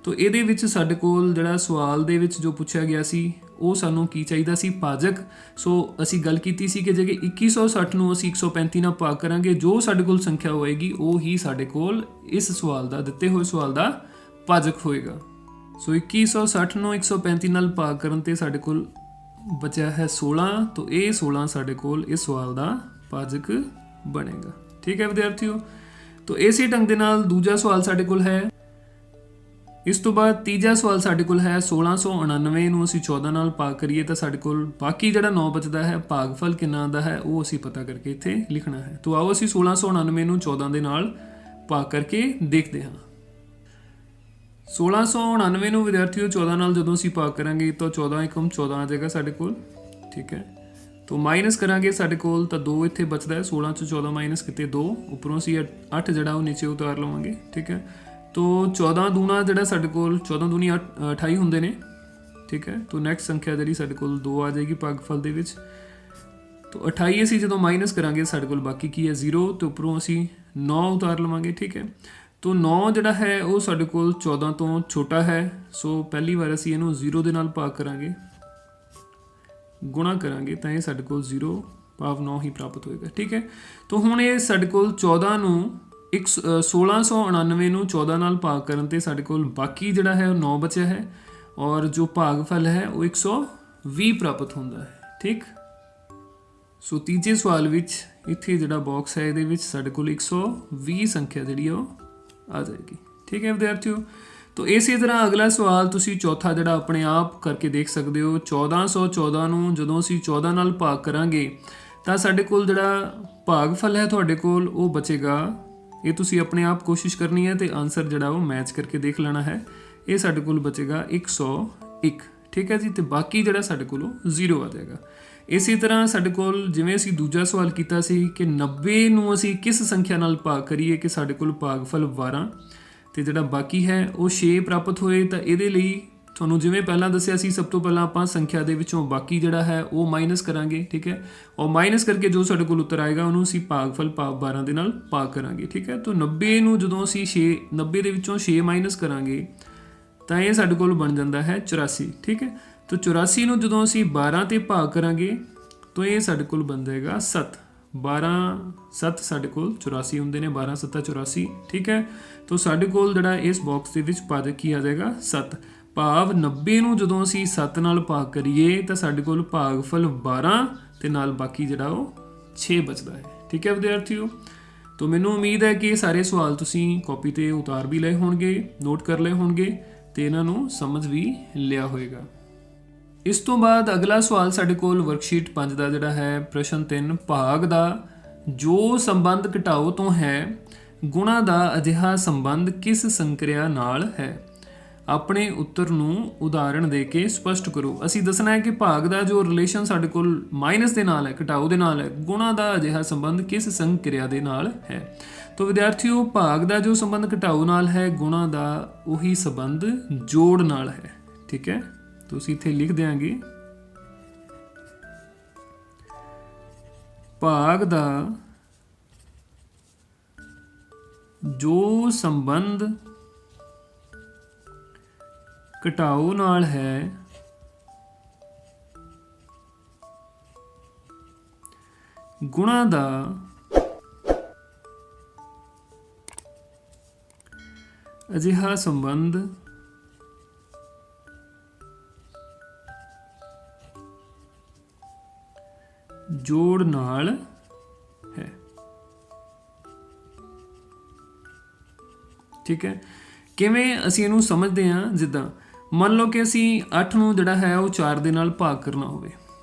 तो ਇਹਦੇ ਵਿੱਚ ਸਾਡੇ ਕੋਲ ਜਿਹੜਾ ਸਵਾਲ ਦੇ ਵਿੱਚ ਜੋ ਪੁੱਛਿਆ ਗਿਆ ਸੀ ਉਹ ਸਾਨੂੰ ਕੀ ਚਾਹੀਦਾ ਸੀ, ਭਾਜਕ। ਸੋ ਅਸੀਂ ਗੱਲ ਕੀਤੀ ਸੀ ਕਿ ਜੇ 2160 ਨੂੰ ਅਸੀਂ 135 ਨਾਲ ਭਾਗ ਕਰਾਂਗੇ, ਜੋ ਸਾਡੇ ਕੋਲ ਸੰਖਿਆ ਹੋਏਗੀ ਉਹ ਹੀ ਸਾਡੇ ਕੋਲ ਇਸ ਸਵਾਲ ਦਾ, ਦਿੱਤੇ ਹੋਏ ਸਵਾਲ ਦਾ ਭਾਜਕ ਹੋਏਗਾ। ਸੋ 2160 ਨੂੰ 135 ਨਾਲ ਭਾਗ ਕਰਨ ਤੇ ਸਾਡੇ ਕੋਲ ਬਚਿਆ ਹੈ 16। तो ਇਹ 16 ਸਾਡੇ ਕੋਲ ਇਸ ਸਵਾਲ ਦਾ ਭਾਜਕ ਬਣੇਗਾ। ਠੀਕ ਹੈ ਵਿਦਿਆਰਥੀਓ, तो ਇਸੇ ਢੰਗ ਦੇ ਨਾਲ ਦੂਜਾ ਸਵਾਲ ਸਾਡੇ ਕੋਲ ਹੈ। ਇਸ ਤੋਂ ਬਾਅਦ ਤੀਜਾ ਸਵਾਲ ਸਾਡੇ ਕੋਲ ਹੈ 1699 ਨੂੰ ਅਸੀਂ 14 ਨਾਲ ਭਾਗ ਕਰੀਏ ਤਾਂ ਸਾਡੇ ਕੋਲ ਬਾਕੀ ਜਿਹੜਾ 9 ਬਚਦਾ ਹੈ, ਭਾਗਫਲ ਕਿੰਨਾ ਦਾ ਹੈ ਉਹ ਅਸੀਂ ਪਤਾ ਕਰਕੇ ਇੱਥੇ ਲਿਖਣਾ ਹੈ। तो ਆਓ ਅਸੀਂ 1699 ਨੂੰ 14 ਦੇ ਨਾਲ ਭਾਗ ਕਰਕੇ ਦੇਖਦੇ ਹਾਂ। 1699 ਨੂੰ ਵਿਦਿਆਰਥੀਓ 14 ਨਾਲ ਜਦੋਂ ਅਸੀਂ ਭਾਗ ਕਰਾਂਗੇ ਤਾਂ 14 ਏਕਮ 14 ਆ ਜਾਏਗਾ ਸਾਡੇ ਕੋਲ। ਠੀਕ ਹੈ, तो ਮਾਈਨਸ ਕਰਾਂਗੇ ਸਾਡੇ ਕੋਲ ਤਾਂ 2 ਇੱਥੇ ਬਚਦਾ ਹੈ। 16 ਚੋਂ 14 ਮਾਈਨਸ ਕੀਤੇ 2, ਉੱਪਰੋਂ ਅਸੀਂ 8 ਜਿਹੜਾ ਉਹ ਨੀਚੇ ਉਤਾਰ ਲਵਾਂਗੇ। ਠੀਕ ਹੈ, तो 14 ਦੂਣਾ ਜਿਹੜਾ ਸਾਡੇ ਕੋਲ 14 ਦੂਣੀ 28 ਹੁੰਦੇ ਨੇ। ਠੀਕ ਹੈ, तो ਨੈਕਸਟ ਸੰਖਿਆ ਜਿਹੜੀ ਸਾਡੇ ਕੋਲ 2 ਆ ਜਾਏਗੀ ਭਾਗਫਲ ਦੇ ਵਿੱਚ। तो 28 ਅਸੀਂ ਜਦੋਂ ਮਾਈਨਸ ਕਰਾਂਗੇ ਸਾਡੇ ਕੋਲ ਬਾਕੀ ਕੀ ਹੈ, 0 ਤੇ ਉੱਪਰੋਂ ਅਸੀਂ 9 ਉਤਾਰ ਲਵਾਂਗੇ। ਠੀਕ ਹੈ, तो 9 ਜਿਹੜਾ ਹੈ ਉਹ ਸਾਡੇ ਕੋਲ 14 ਤੋਂ ਛੋਟਾ ਹੈ। ਸੋ ਪਹਿਲੀ ਵਾਰ ਅਸੀਂ ਇਹਨੂੰ 0 ਦੇ ਨਾਲ ਭਾਗ ਕਰਾਂਗੇ, ਗੁਣਾ ਕਰਾਂਗੇ ਤਾਂ ਇਹ ਸਾਡੇ ਕੋਲ 0 ਭਾਵ 9 ਹੀ ਪ੍ਰਾਪਤ ਹੋਏਗਾ। ਠੀਕ ਹੈ, तो ਹੁਣ ਇਹ ਸਾਡੇ ਕੋਲ 14 ਨੂੰ 1699 ਨੂੰ 14 ਨਾਲ ਭਾਗ ਕਰਨ ਤੇ ਸਾਡੇ ਕੋਲ ਬਾਕੀ ਜਿਹੜਾ ਹੈ ਉਹ 9 ਬਚਿਆ ਹੈ ਔਰ ਜੋ ਭਾਗਫਲ ਹੈ ਉਹ 120 ਪ੍ਰਾਪਤ ਹੁੰਦਾ ਹੈ। ਠੀਕ, ਸੋ ਤੀਜੇ ਸਵਾਲ ਵਿੱਚ ਇੱਥੇ ਜਿਹੜਾ ਬਾਕਸ ਹੈ ਇਹਦੇ ਵਿੱਚ ਸਾਡੇ ਕੋਲ 120 ਸੰਖਿਆ ਜਿਹੜੀ ਉਹ ਆ ਜਾਏਗੀ। ਠੀਕ ਹੈ ਵਿਦਿਆਰਥੀਓ, तो ਇਸੇ ਤਰ੍ਹਾਂ ਅਗਲਾ ਸਵਾਲ ਤੁਸੀਂ ਚੌਥਾ ਜਿਹੜਾ ਆਪਣੇ ਆਪ ਕਰਕੇ ਦੇਖ ਸਕਦੇ ਹੋ। 1414 ਨੂੰ ਜਦੋਂ ਅਸੀਂ 14 ਨਾਲ ਭਾਗ ਕਰਾਂਗੇ ਤਾਂ ਸਾਡੇ ਕੋਲ ਜਿਹੜਾ ਭਾਗਫਲ ਹੈ ਤੁਹਾਡੇ ਕੋਲ ਉਹ ਬਚੇਗਾ। ਇਹ ਤੁਸੀਂ ਆਪਣੇ ਆਪ ਕੋਸ਼ਿਸ਼ ਕਰਨੀ ਹੈ ਤੇ ਆਨਸਰ ਜਿਹੜਾ ਉਹ ਮੈਚ ਕਰਕੇ ਦੇਖ ਲੈਣਾ ਹੈ। ਇਹ ਸਾਡੇ ਕੋਲ ਬਚੇਗਾ 101। ਠੀਕ ਹੈ ਜੀ, ਤੇ ਬਾਕੀ ਜਿਹੜਾ ਸਾਡੇ ਕੋਲ 0 ਆ ਜਾਏਗਾ। ਇਸੇ ਤਰ੍ਹਾਂ ਸਾਡੇ ਕੋਲ ਜਿਵੇਂ ਅਸੀਂ ਦੂਜਾ ਸਵਾਲ ਕੀਤਾ ਸੀ ਕਿ 90 ਨੂੰ ਅਸੀਂ ਕਿਸ ਸੰਖਿਆ ਨਾਲ ਭਾਗ ਕਰੀਏ ਕਿ ਸਾਡੇ ਕੋਲ ਭਾਗਫਲ 12 ਤੇ ਜਿਹੜਾ ਬਾਕੀ ਹੈ ਉਹ 6 ਪ੍ਰਾਪਤ ਹੋਏ। ਤਾਂ ਇਹਦੇ ਲਈ ਤੁਹਾਨੂੰ ਜਿਵੇਂ ਪਹਿਲਾਂ ਦੱਸਿਆ ਸੀ, ਸਭ ਤੋਂ ਪਹਿਲਾਂ ਆਪਾਂ ਸੰਖਿਆ ਦੇ ਵਿੱਚੋਂ ਬਾਕੀ ਜਿਹੜਾ ਹੈ ਉਹ ਮਾਈਨਸ ਕਰਾਂਗੇ। ਠੀਕ ਹੈ, ਔਰ ਮਾਈਨਸ ਕਰਕੇ ਜੋ ਸਾਡੇ ਕੋਲ ਉੱਤਰ ਆਏਗਾ ਉਹਨੂੰ ਅਸੀਂ ਭਾਗਫਲ ਭਾਵ 12 ਦੇ ਨਾਲ ਭਾਗ ਕਰਾਂਗੇ। ਠੀਕ ਹੈ, ਤਾਂ 90 ਨੂੰ ਜਦੋਂ ਅਸੀਂ 90 ਦੇ ਵਿੱਚੋਂ 6 ਮਾਈਨਸ ਕਰਾਂਗੇ ਤਾਂ ਇਹ ਸਾਡੇ ਕੋਲ ਬਣ ਜਾਂਦਾ ਹੈ 84। ਠੀਕ ਹੈ, ਤਾਂ 84 ਨੂੰ ਜਦੋਂ ਅਸੀਂ 12 ਤੇ ਭਾਗ ਕਰਾਂਗੇ ਤਾਂ ਇਹ ਸਾਡੇ ਕੋਲ ਬਣ ਜਾਏਗਾ 7। 12 7 ਸਾਡੇ ਕੋਲ 84 ਹੁੰਦੇ ਨੇ, 12 7 84। ਠੀਕ ਹੈ, ਤਾਂ ਸਾਡੇ ਕੋਲ ਜਿਹੜਾ ਇਸ ਬਾਕਸ ਦੇ ਵਿੱਚ ਭਾਜਕ ਕੀ ਆ ਜਾਏਗਾ 7। ਭਾਵ 90 ਨੂੰ ਜਦੋਂ ਅਸੀਂ 7 ਨਾਲ ਭਾਗ ਕਰੀਏ ਤਾਂ ਸਾਡੇ ਕੋਲ ਭਾਗਫਲ 12 ਤੇ ਨਾਲ ਬਾਕੀ ਜਿਹੜਾ ਉਹ 6 ਬਚਦਾ ਹੈ। ਠੀਕ ਹੈ ਵਿਦਿਆਰਥੀਓ, ਤਾਂ ਮੈਨੂੰ ਉਮੀਦ ਹੈ ਕਿ ਇਹ ਸਾਰੇ ਸਵਾਲ ਤੁਸੀਂ ਕਾਪੀ ਤੇ ਉਤਾਰ ਵੀ ਲਏ ਹੋਣਗੇ, ਨੋਟ ਕਰ ਲਏ ਹੋਣਗੇ ਤੇ ਇਹਨਾਂ ਨੂੰ ਸਮਝ ਵੀ ਲਿਆ ਹੋਵੇਗਾ। ਇਸ ਤੋਂ ਬਾਅਦ ਅਗਲਾ ਸਵਾਲ ਸਾਡੇ ਕੋਲ ਵਰਕਸ਼ੀਟ 5 ਦਾ ਜਿਹੜਾ ਹੈ ਪ੍ਰਸ਼ਨ 3 ਭਾਗ ਦਾ ਜੋ ਸੰਬੰਧ ਘਟਾਓ ਤੋਂ ਹੈ, ਗੁਣਾ ਦਾ ਅਜਿਹਾ ਸੰਬੰਧ ਕਿਸ ਸੰਕ੍ਰਿਆ ਨਾਲ ਹੈ। ਆਪਣੇ ਉੱਤਰ ਨੂੰ ਉਦਾਹਰਣ ਦੇ ਕੇ ਸਪਸ਼ਟ ਕਰੋ। ਅਸੀਂ ਦੱਸਣਾ ਹੈ ਕਿ ਭਾਗ ਦਾ ਜੋ ਰਿਲੇਸ਼ਨ ਸਾਡੇ ਕੋਲ ਮਾਈਨਸ ਦੇ ਨਾਲ ਹੈ, ਘਟਾਓ ਦੇ ਨਾਲ ਹੈ, ਗੁਣਾ ਦਾ ਅਜਿਹਾ ਸੰਬੰਧ ਕਿਸ ਸੰਕ੍ਰਿਆ ਦੇ ਨਾਲ ਹੈ। ਤਾਂ ਵਿਦਿਆਰਥੀਓ ਭਾਗ ਦਾ ਜੋ ਸੰਬੰਧ ਘਟਾਓ ਨਾਲ ਹੈ, ਗੁਣਾ ਦਾ ਉਹੀ ਸੰਬੰਧ ਜੋੜ ਨਾਲ ਹੈ। ਠੀਕ ਹੈ, ਤੁਸੀਂ ਇੱਥੇ ਲਿਖ ਦਿਆਂਗੇ ਭਾਗ ਦਾ ਜੋ ਸੰਬੰਧ ਘਟਾਓ ਨਾਲ ਹੈ, ਗੁਣਾ ਦਾ ਅਜਿਹਾ ਸੰਬੰਧ ਜੋੜ ਨਾਲ ਹੈ। ਠੀਕ ਹੈ, ਕਿਵੇਂ ਅਸੀਂ ਇਹਨੂੰ ਸਮਝਦੇ ਹਾਂ? ਜਿੱਦਾਂ ਮੰਨ ਲਓ ਕਿ ਅਸੀਂ 8 ਨੂੰ ਜਿਹੜਾ ਹੈ ਉਹ 4 ਦੇ ਨਾਲ ਭਾਗ ਕਰਨਾ ਹੋਵੇ।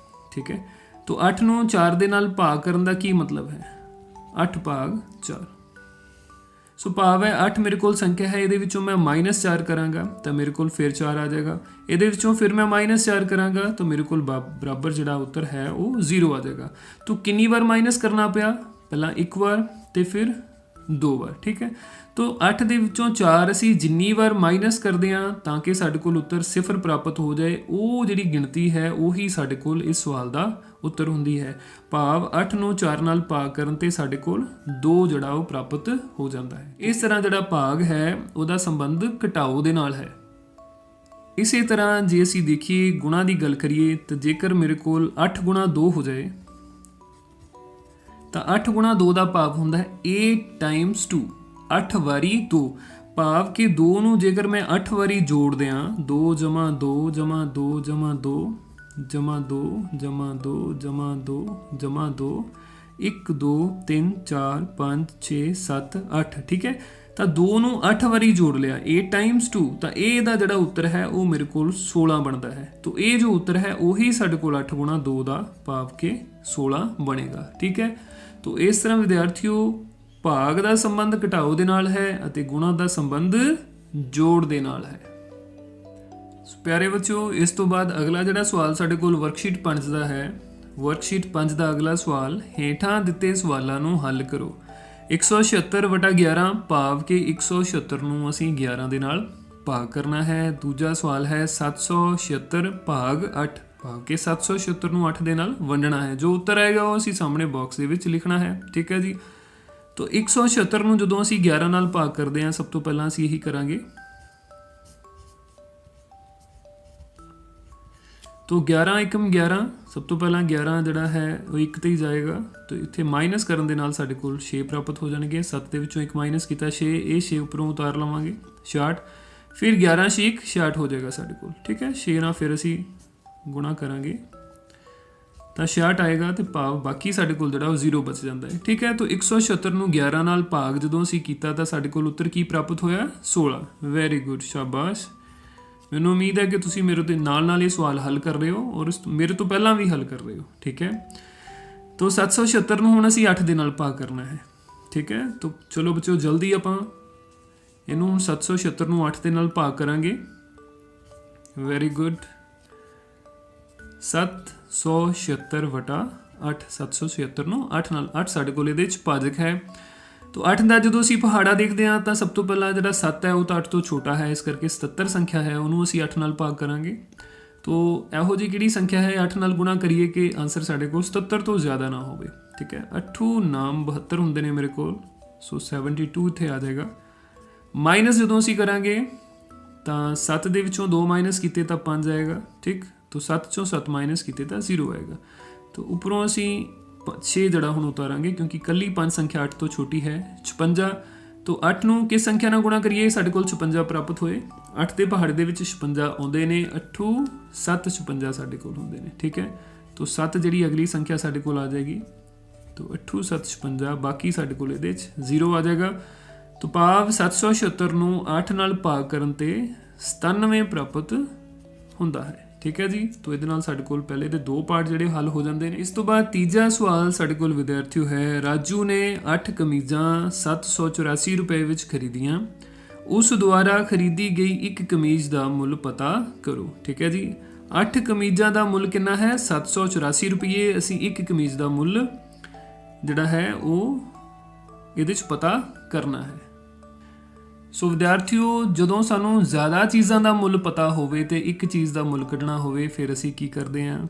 ਠੀਕ ਹੈ, ਤਾਂ 8 ਨੂੰ 4 ਦੇ ਨਾਲ ਭਾਗ ਕਰਨ ਦਾ ਕੀ ਮਤਲਬ ਹੈ? 8 ਭਾਗ 4। ਸੋ ਭਾਵ ਹੈ 8 ਮੇਰੇ ਕੋਲ ਸੰਖਿਆ ਹੈ, ਇਹਦੇ ਵਿੱਚੋਂ ਮੈਂ -4 ਕਰਾਂਗਾ ਤਾਂ ਮੇਰੇ ਕੋਲ ਫਿਰ 4 ਆ ਜਾਏਗਾ। ਇਹਦੇ ਵਿੱਚੋਂ ਫਿਰ ਮੈਂ -4 ਕਰਾਂਗਾ ਤਾਂ ਮੇਰੇ ਕੋਲ ਬਰਾਬਰ ਜਿਹੜਾ ਉੱਤਰ ਹੈ ਉਹ 0 ਆ ਜਾਏਗਾ। ਤਾਂ ਕਿੰਨੀ ਵਾਰ ਮਾਈਨਸ ਕਰਨਾ ਪਿਆ? ਪਹਿਲਾਂ 1 ਵਾਰ ਤੇ ਫਿਰ 2 ਵਾਰ। ਠੀਕ ਹੈ, ਤਾਂ 8 ਦੇ ਵਿੱਚੋਂ 4 ਅਸੀਂ ਜਿੰਨੀ ਵਾਰ ਮਾਈਨਸ ਕਰਦੇ ਹਾਂ ਤਾਂ ਕਿ ਸਾਡੇ ਕੋਲ ਉੱਤਰ 0 ਪ੍ਰਾਪਤ ਹੋ ਜਾਏ, ਉਹ ਜਿਹੜੀ ਗਿਣਤੀ ਹੈ ਉਹੀ ਸਾਡੇ ਕੋਲ ਇਸ ਸਵਾਲ ਦਾ ਉੱਤਰ ਹੁੰਦੀ ਹੈ। ਭਾਵ 8 ਨੂੰ 4 ਨਾਲ ਭਾਗ ਕਰਨ ਤੇ ਸਾਡੇ ਕੋਲ 2 ਜਿਹੜਾ ਉਹ ਪ੍ਰਾਪਤ ਹੋ ਜਾਂਦਾ ਹੈ। ਇਸ ਤਰ੍ਹਾਂ ਜਿਹੜਾ ਭਾਗ ਹੈ ਉਹਦਾ ਸੰਬੰਧ ਘਟਾਓ ਦੇ ਨਾਲ ਹੈ। ਇਸੇ ਤਰ੍ਹਾਂ ਜੇ ਅਸੀਂ ਦੇਖੀਏ ਗੁਣਾ ਦੀ ਗੱਲ ਕਰੀਏ ਤਾਂ ਜੇਕਰ ਮੇਰੇ ਕੋਲ 8 ਗੁਣਾ 2 ਹੋ ਜਾਏ ਤਾਂ 8 ਗੁਣਾ 2 ਦਾ ਭਾਵ ਹੁੰਦਾ ਹੈ 8 ਟਾਈਮਸ 2, 8 ਵਾਰੀ 2। ਭਾਵ ਕਿ 2 ਨੂੰ ਜੇਕਰ ਮੈਂ 8 ਵਾਰੀ ਜੋੜ ਦਿਆਂ, 2 ਜਮਾ 2 ਜਮਾ 2 ਜਮਾ 2 ਜਮਾ 2 ਜਮਾ 2 ਜਮਾ 2 ਜਮਾ 2 1 2 3 4 5 6 7 8। ਠੀਕ ਹੈ, ਤਾਂ 2 ਨੂੰ 8 ਵਾਰੀ ਜੋੜ ਲਿਆ, 8 ਟਾਈਮਸ 2, ਤਾਂ ਇਹ ਦਾ ਜਿਹੜਾ ਉੱਤਰ ਹੈ ਉਹ ਮੇਰੇ ਕੋਲ 16 ਬਣਦਾ ਹੈ। ਤਾਂ ਇਹ ਜੋ ਉੱਤਰ ਹੈ ਉਹੀ ਸਾਡੇ ਕੋਲ 8 ਗੁਣਾ 2 ਦਾ ਭਾਵ ਕਿ 16 ਬਣੇਗਾ। ਠੀਕ ਹੈ, ਤਾਂ ਇਸ ਤਰ੍ਹਾਂ ਵਿਦਿਆਰਥੀਓ ਭਾਗ ਦਾ ਸੰਬੰਧ ਘਟਾਓ ਦੇ ਨਾਲ ਹੈ ਅਤੇ ਗੁਣਾ ਦਾ ਸੰਬੰਧ ਜੋੜ ਦੇ ਨਾਲ ਹੈ। ਪਿਆਰੇ ਬੱਚਿਓ, ਇਸ ਤੋਂ ਬਾਅਦ ਅਗਲਾ ਜਿਹੜਾ ਸਵਾਲ ਸਾਡੇ ਕੋਲ ਵਰਕਸ਼ੀਟ 5 ਦਾ ਹੈ। ਵਰਕਸ਼ੀਟ 5 ਦਾ ਅਗਲਾ ਸਵਾਲ, ਹੇਠਾਂ ਦਿੱਤੇ ਸਵਾਲਾਂ ਨੂੰ ਹੱਲ ਕਰੋ। 176/11 ਭਾਵ ਕਿ 176 ਨੂੰ ਅਸੀਂ 11 ਦੇ ਨਾਲ ਭਾਗ ਕਰਨਾ ਹੈ। ਦੂਜਾ ਸਵਾਲ ਹੈ 776 ਭਾਗ 8 ਭਾਵ ਕਿ 776 ਨੂੰ 8 ਦੇ ਨਾਲ ਵੰਡਣਾ ਹੈ। ਜੋ ਉੱਤਰ ਆਏਗਾ ਉਹ ਅਸੀਂ ਸਾਹਮਣੇ ਬਾਕਸ ਦੇ ਵਿੱਚ ਲਿਖਣਾ ਹੈ। ਠੀਕ ਹੈ ਜੀ, ਤਾਂ 176 ਨੂੰ ਜਦੋਂ ਅਸੀਂ 11 ਨਾਲ ਭਾਗ ਕਰਦੇ ਹਾਂ, ਸਭ ਤੋਂ ਪਹਿਲਾਂ ਅਸੀਂ ਇਹੀ ਕਰਾਂਗੇ। तो 11 एकम 11, सब तो पहला 11 ਜਿਹੜਾ ਹੈ ਉਹ 1 ਤੇ ਹੀ ਜਾਏਗਾ। तो ਇੱਥੇ ਮਾਈਨਸ ਕਰਨ ਦੇ ਨਾਲ ਸਾਡੇ ਕੋਲ 6 ਪ੍ਰਾਪਤ ਹੋ ਜਾਣਗੇ। 7 ਦੇ ਵਿੱਚੋਂ 1 ਮਾਈਨਸ ਕੀਤਾ 6, ਇਹ 6 ਉੱਪਰੋਂ ਉਤਾਰ ਲਵਾਂਗੇ 66। ਫਿਰ 11 6 66 ਹੋ ਜਾਏਗਾ ਸਾਡੇ ਕੋਲ। ਠੀਕ ਹੈ, 6 ਨਾਲ ਫਿਰ ਅਸੀਂ ਗੁਣਾ ਕਰਾਂਗੇ ਤਾਂ 66 ਆਏਗਾ ਤੇ ਭਾਵ ਬਾਕੀ ਸਾਡੇ ਕੋਲ ਜਿਹੜਾ ਉਹ 0 ਬਚ ਜਾਂਦਾ ਹੈ। ਠੀਕ ਹੈ, ਤਾਂ 176 ਨੂੰ 11 ਨਾਲ ਭਾਗ ਜਦੋਂ ਅਸੀਂ ਕੀਤਾ ਤਾਂ ਸਾਡੇ ਕੋਲ ਉੱਤਰ ਕੀ ਪ੍ਰਾਪਤ ਹੋਇਆ? 16। ਵੈਰੀ ਗੁੱਡ, ਸ਼ਾਬਾਸ਼। ਮੈਨੂੰ ਉਮੀਦ ਹੈ ਕਿ ਤੁਸੀਂ ਮੇਰੇ ਤੇ ਨਾਲ ਇਹ ਸਵਾਲ ਹੱਲ ਕਰ ਰਹੇ ਹੋ ਔਰ ਮੇਰੇ ਤੋਂ ਪਹਿਲਾਂ ਵੀ ਹੱਲ ਕਰ ਰਹੇ ਹੋ। ਠੀਕ ਹੈ, ਤਾਂ 776 ਨੂੰ ਹੁਣ ਅਸੀਂ 8 ਦੇ ਨਾਲ ਭਾਗ ਕਰਨਾ ਹੈ। ਠੀਕ ਹੈ, ਤਾਂ ਚਲੋ ਬੱਚਿਓ ਜਲਦੀ ਆਪਾਂ ਇਹਨੂੰ ਹੁਣ 776 ਨੂੰ 8 ਦੇ ਨਾਲ ਭਾਗ ਕਰਾਂਗੇ। Very good, 776/8। 776 ਨੂੰ 8 ਨਾਲ, 8 ਸਾਡੇ ਕੋਲ ਇਹਦੇ 'ਚ ਭਾਜਕ ਹੈ। तो 8 ਦਾ ਜਦੋਂ ਅਸੀਂ ਪਹਾੜਾ ਦੇਖਦੇ ਹਾਂ ਤਾਂ ਸਭ ਤੋਂ ਪਹਿਲਾਂ ਜਿਹੜਾ 7 ਹੈ ਉਹ ਤਾਂ 8 ਤੋਂ ਛੋਟਾ ਹੈ, ਇਸ ਕਰਕੇ 77 ਸੰਖਿਆ ਹੈ ਉਹਨੂੰ ਅਸੀਂ 8 ਨਾਲ ਭਾਗ ਕਰਾਂਗੇ। ਤੋ ਇਹੋ ਜਿਹੀ ਕਿਹੜੀ ਸੰਖਿਆ ਹੈ 8 ਨਾਲ ਗੁਣਾ ਕਰੀਏ ਕਿ ਆਨਸਰ ਸਾਡੇ ਕੋਲ 77 ਤੋਂ ਜ਼ਿਆਦਾ ਨਾ ਹੋਵੇ। ਠੀਕ ਹੈ, 8 ਨਾਮ 72 ਹੁੰਦੇ ਨੇ ਮੇਰੇ ਕੋਲ, ਸੋ 72 ਇੱਥੇ ਆ ਜਾਏਗਾ। ਮਾਈਨਸ ਜਦੋਂ ਅਸੀਂ ਕਰਾਂਗੇ ਤਾਂ 7 ਦੇ ਵਿੱਚੋਂ 2 ਮਾਈਨਸ ਕੀਤੇ ਤਾਂ 5 ਆਏਗਾ। ਠੀਕ, ਤਾਂ 7 ਚੋਂ 7 ਮਾਈਨਸ ਕੀਤੇ ਤਾਂ 0 ਆਏਗਾ। ਤਾਂ ਉੱਪਰੋਂ ਅਸੀਂ 6 ਜਿਹੜਾ ਹੁਣ ਉਤਾਰਾਂਗੇ ਕਿਉਂਕਿ ਕੱਲੀ 5 ਸੰਖਿਆ 8 ਤੋਂ ਛੋਟੀ ਹੈ। 56, ਤਾਂ 8 ਨੂੰ ਕਿਸ ਸੰਖਿਆ ਨਾਲ ਗੁਣਾ ਕਰੀਏ? ਸਾਡੇ ਕੋਲ 56 ਪ੍ਰਾਪਤ ਹੋਏ। 8 ਦੇ ਪਹਾੜੇ ਦੇ ਵਿੱਚ 56 ਆਉਂਦੇ ਨੇ, 8 7 56 ਸਾਡੇ ਕੋਲ ਹੁੰਦੇ ਨੇ। ਠੀਕ ਹੈ, ਤਾਂ 7 ਜਿਹੜੀ ਅਗਲੀ ਸੰਖਿਆ ਸਾਡੇ ਕੋਲ ਆ ਜਾਏਗੀ, ਤਾਂ 8 7 56, ਬਾਕੀ ਸਾਡੇ ਕੋਲ ਇਹਦੇ 'ਚ 0 ਆ ਜਾਏਗਾ। ਤਾਂ ਭਾਵ 776 ਨੂੰ 8 ਨਾਲ ਭਾਗ ਕਰਨ ਤੇ 97 ਪ੍ਰਾਪਤ ਹੁੰਦਾ ਹੈ। ਠੀਕ ਹੈ ਜੀ, ਤਾਂ ਇਹਦੇ ਨਾਲ ਸਾਡੇ ਕੋਲ ਪਹਿਲੇ ਦੇ 2 ਪਾਰਟ ਜਿਹੜੇ ਹੱਲ ਹੋ ਜਾਂਦੇ ਨੇ। ਇਸ ਤੋਂ ਬਾਅਦ ਤੀਜਾ ਸਵਾਲ ਸਾਡੇ ਕੋਲ ਵਿਦਿਆਰਥੀਓ ਹੈ, ਰਾਜੂ ਨੇ 8 ਕਮੀਜ਼ਾਂ 784 ਰੁਪਏ ਵਿੱਚ ਖਰੀਦੀਆਂ। ਉਸ ਦੁਆਰਾ ਖਰੀਦੀ ਗਈ ਇੱਕ ਕਮੀਜ਼ ਦਾ ਮੁੱਲ ਪਤਾ ਕਰੋ। ਠੀਕ ਹੈ ਜੀ, 8 ਕਮੀਜ਼ਾਂ ਦਾ ਮੁੱਲ ਕਿੰਨਾ ਹੈ? 784 ਰੁਪਏ। ਅਸੀਂ ਇੱਕ ਕਮੀਜ਼ ਦਾ ਮੁੱਲ ਜਿਹੜਾ ਹੈ ਉਹ ਇਹਦੇ 'ਚ ਪਤਾ ਕਰਨਾ ਹੈ। ਸੋ ਵਿਦਿਆਰਥੀਓ, ਜਦੋਂ ਸਾਨੂੰ ਜ਼ਿਆਦਾ ਚੀਜ਼ਾਂ ਦਾ ਮੁੱਲ ਪਤਾ ਹੋਵੇ ਤੇ ਇੱਕ ਚੀਜ਼ ਦਾ ਮੁੱਲ ਕੱਢਣਾ ਹੋਵੇ, ਫਿਰ ਅਸੀਂ ਕੀ ਕਰਦੇ ਹਾਂ?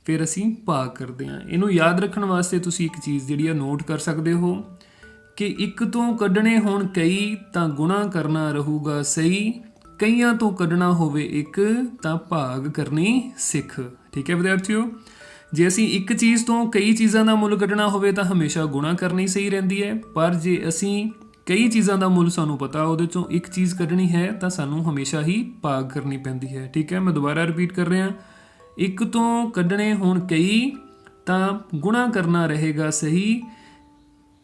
ਫਿਰ ਅਸੀਂ ਭਾਗ ਕਰਦੇ ਹਾਂ। ਇਹਨੂੰ ਯਾਦ ਰੱਖਣ ਵਾਸਤੇ ਤੁਸੀਂ ਇੱਕ ਚੀਜ਼ ਜਿਹੜੀ ਆ ਨੋਟ ਕਰ ਸਕਦੇ ਹੋ ਕਿ ਇੱਕ ਤੋਂ ਕੱਢਣੇ ਹੋਣ ਕਈ ਤਾਂ ਗੁਣਾ ਕਰਨਾ ਰਹੂਗਾ ਸਹੀ, ਕਈਆਂ ਤੋਂ ਕੱਢਣਾ ਹੋਵੇ ਇੱਕ ਤਾਂ ਭਾਗ ਕਰਨੀ ਸਿੱਖ। ਠੀਕ ਹੈ ਵਿਦਿਆਰਥੀਓ, ਜੇ ਅਸੀਂ ਇੱਕ ਚੀਜ਼ ਤੋਂ ਕਈ ਚੀਜ਼ਾਂ ਦਾ ਮੁੱਲ ਕੱਢਣਾ ਹੋਵੇ ਤਾਂ ਹਮੇਸ਼ਾ ਗੁਣਾ ਕਰਨੀ ਸਹੀ ਰਹਿੰਦੀ ਹੈ, ਪਰ ਜੇ ਅਸੀਂ ਕਈ ਚੀਜ਼ਾਂ ਦਾ ਮੁੱਲ ਸਾਨੂੰ ਪਤਾ ਉਹਦੇ ਚੋਂ ਇੱਕ ਚੀਜ਼ ਕੱਢਣੀ ਹੈ ਤਾਂ ਸਾਨੂੰ ਹਮੇਸ਼ਾ ਹੀ ਭਾਗ ਕਰਨੀ ਪੈਂਦੀ ਹੈ। ਠੀਕ ਹੈ, ਮੈਂ ਦੁਬਾਰਾ ਰਿਪੀਟ ਕਰ ਰਿਹਾ, ਇੱਕ ਤੋਂ ਕੱਢਣੇ ਹੋਣ ਕਈ ਤਾਂ ਗੁਣਾ ਕਰਨਾ ਰਹੇਗਾ ਸਹੀ,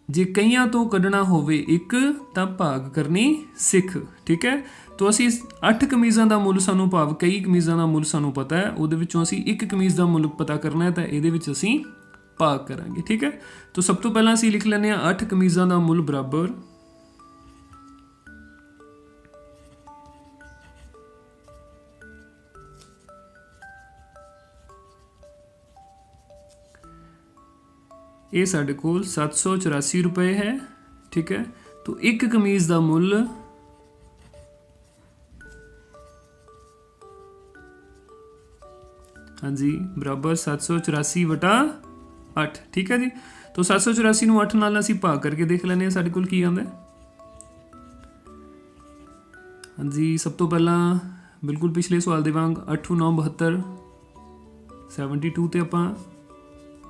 ਜੇ ਕਈਆਂ ਤੋਂ ਕੱਢਣਾ ਹੋਵੇ ਇੱਕ ਤਾਂ ਭਾਗ ਕਰਨੀ ਸਿੱਖ। ਠੀਕ ਹੈ, तो ਅਸੀਂ 8 ਕਮੀਜ਼ਾਂ ਦਾ ਮੁੱਲ ਸਾਨੂੰ ਭਾਵ ਕਈ ਕਮੀਜ਼ਾਂ ਦਾ ਮੁੱਲ ਸਾਨੂੰ ਪਤਾ ਹੈ, ਉਹਦੇ ਵਿੱਚੋਂ ਅਸੀਂ ਇੱਕ ਕਮੀਜ਼ ਦਾ ਮੁੱਲ ਪਤਾ ਕਰਨਾ ਹੈ ਤਾਂ ਇਹਦੇ ਵਿੱਚ ਅਸੀਂ ਭਾਗ ਕਰਾਂਗੇ। ਠੀਕ ਹੈ, ਤਾਂ ਸਭ ਤੋਂ ਪਹਿਲਾਂ ਅਸੀਂ ਲਿਖ ਲੈਂਦੇ ਹਾਂ 8 ਕਮੀਜ਼ਾਂ ਦਾ ਮੁੱਲ ਬਰਾਬਰ ਇਹ ਸਾਡੇ ਕੋਲ 784 रुपए है। ठीक है, तो एक कमीज का मुल हाँ जी बराबर 784/8। ठीक है जी, तो 784 ਨੂੰ 8 ਨਾਲ ਅਸੀਂ ਭਾਗ ਕਰਕੇ ਦੇਖ ਲੈਂਦੇ ਹਾਂ ਸਾਡੇ ਕੋਲ ਕੀ ਆਉਂਦਾ। हाँ जी, सब तो पहला बिल्कुल पिछले सवाल ਦੇ ਵਾਂਗ 8 9 72 72 ਤੇ ਆਪਾਂ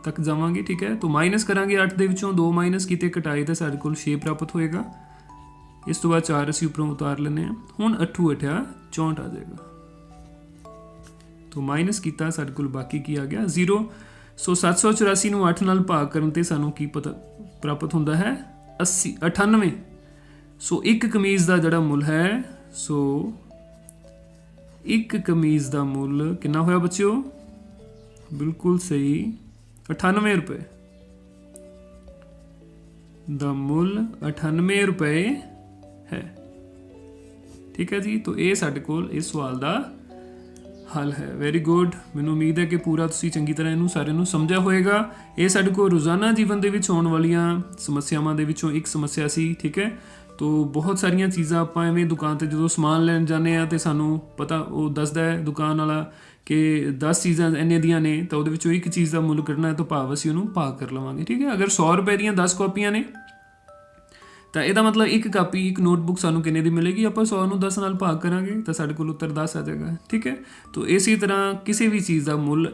तक जावांगे। ठीक है, तो माइनस करांगे 8 ਦੇ ਵਿੱਚੋਂ 2 ਮਾਈਨਸ ਕੀਤੇ ਘਟਾਏ ਤਾਂ ਸਾਡੇ ਕੋਲ 6 ਪ੍ਰਾਪਤ ਹੋਏਗਾ। ਇਸ ਤੋਂ ਬਾਅਦ 4 ਅਸੀਂ ਉੱਪਰੋਂ ਉਤਾਰ ਲੈਂਦੇ ਹਾਂ। ਹੁਣ 8 8 64 ਆ ਜਾਏਗਾ, तो ਮਾਈਨਸ ਕੀਤਾ ਸਾਡੇ ਕੋਲ ਬਾਕੀ ਕੀ ਆ ਗਿਆ 0। ਸੋ 784 ਨੂੰ 8 ਨਾਲ ਭਾਗ ਕਰਨ ਤੇ ਸਾਨੂੰ ਕੀ ਪਤਾ ਪ੍ਰਾਪਤ ਹੁੰਦਾ ਹੈ 80 98। ਸੋ ਇੱਕ ਕਮੀਜ਼ ਦਾ ਜਿਹੜਾ ਮੁੱਲ ਹੈ, ਸੋ ਇੱਕ ਕਮੀਜ਼ ਦਾ ਮੁੱਲ ਕਿੰਨਾ ਹੋਇਆ ਬੱਚਿਓ, ਬਿਲਕੁਲ ਸਹੀ 98 रुपए। ਦਾ ਮੁੱਲ 98 रुपए है। ठीक है जी, तो ਇਹ ਸਾਡੇ ਕੋਲ ਇਸ ਸਵਾਲ ਦਾ ਹੱਲ ਹੈ। ਵੈਰੀ ਗੁੱਡ, ਮੈਨੂੰ ਉਮੀਦ ਹੈ ਕਿ ਪੂਰਾ ਤੁਸੀਂ ਚੰਗੀ ਤਰ੍ਹਾਂ ਇਹਨੂੰ ਸਾਰਿਆਂ ਨੂੰ ਸਮਝਿਆ ਹੋਏਗਾ। ਇਹ ਸਾਡੇ ਕੋਲ ਰੋਜ਼ਾਨਾ ਜੀਵਨ ਦੇ ਵਿੱਚ ਹੋਣ ਵਾਲੀਆਂ ਸਮੱਸਿਆਵਾਂ ਦੇ ਵਿੱਚੋਂ ਇੱਕ ਸਮੱਸਿਆ ਸੀ। ਠੀਕ ਹੈ, तो बहुत सारिया चीज़ां आप एवें दुकान पर जो समान लैन जाने तो सानू पता वो दसदा है दुकान वाला कि 10 चीज़ां इन्ने दियां ने, तो उहदे विचों एक चीज़ का मुल कढ़ना है तो भाव असीं उहनूं भाग कर लवांगे। ठीक है, अगर 100 रुपए दियां 10 कापियां ने तो यदा मतलब एक कापी एक नोटबुक सानू किन्ने दी मिलेगी, आप 100 नूं 10 नाल भाग करांगे तो साडे कोल उत्तर 10 आ जाएगा। ठीक है, तो इसी तरह किसी भी चीज़ का मुल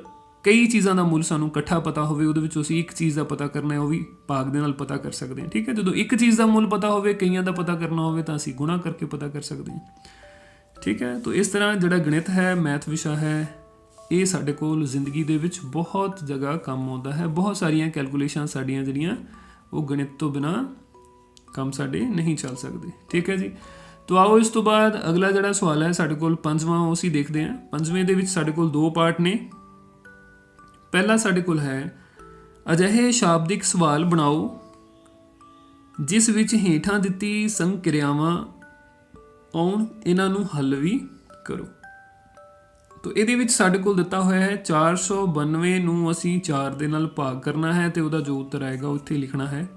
कई चीज़ों का मुल सानू इकट्ठा पता होवे उहदे विचों असीं एक चीज़ का पता करना है, वो भी भाग दे नाल पता कर सकते हैं। ठीक है, जो एक चीज़ का मुल पता होवे कईयां दा पता करना होवे तां असीं गुणा करके पता कर सकते हैं। ठीक है, तो इस तरह जिहड़ा गणित है मैथ विशा है ये साडे कोल जिंदगी दे विच बहुत जगह काम आउंदा है। बहुत सारियां कैलकुलेशन साडियां जिहड़ियां वो गणित तो बिना काम साडे नहीं चल सकते। ठीक है जी, तो आओ इस तो बाद अगला जिहड़ा सवाल है साडे कोल 5वां वो असीं देखदे हां। 5वें दे विच साडे कोल 2 पार्ट ने। पहला साडे कोल है अजिहे शाब्दिक सवाल बनाओ जिस विच हेठां दित्ती संक्रियावां आउण, इन्हां नूं हल भी करो। तो इहदे विच साडे कोल दिता होया है 492 नूं असीं 4 दे नाल भाग करना है तो उहदा जो उत्तर आएगा वो इत्थे लिखना है।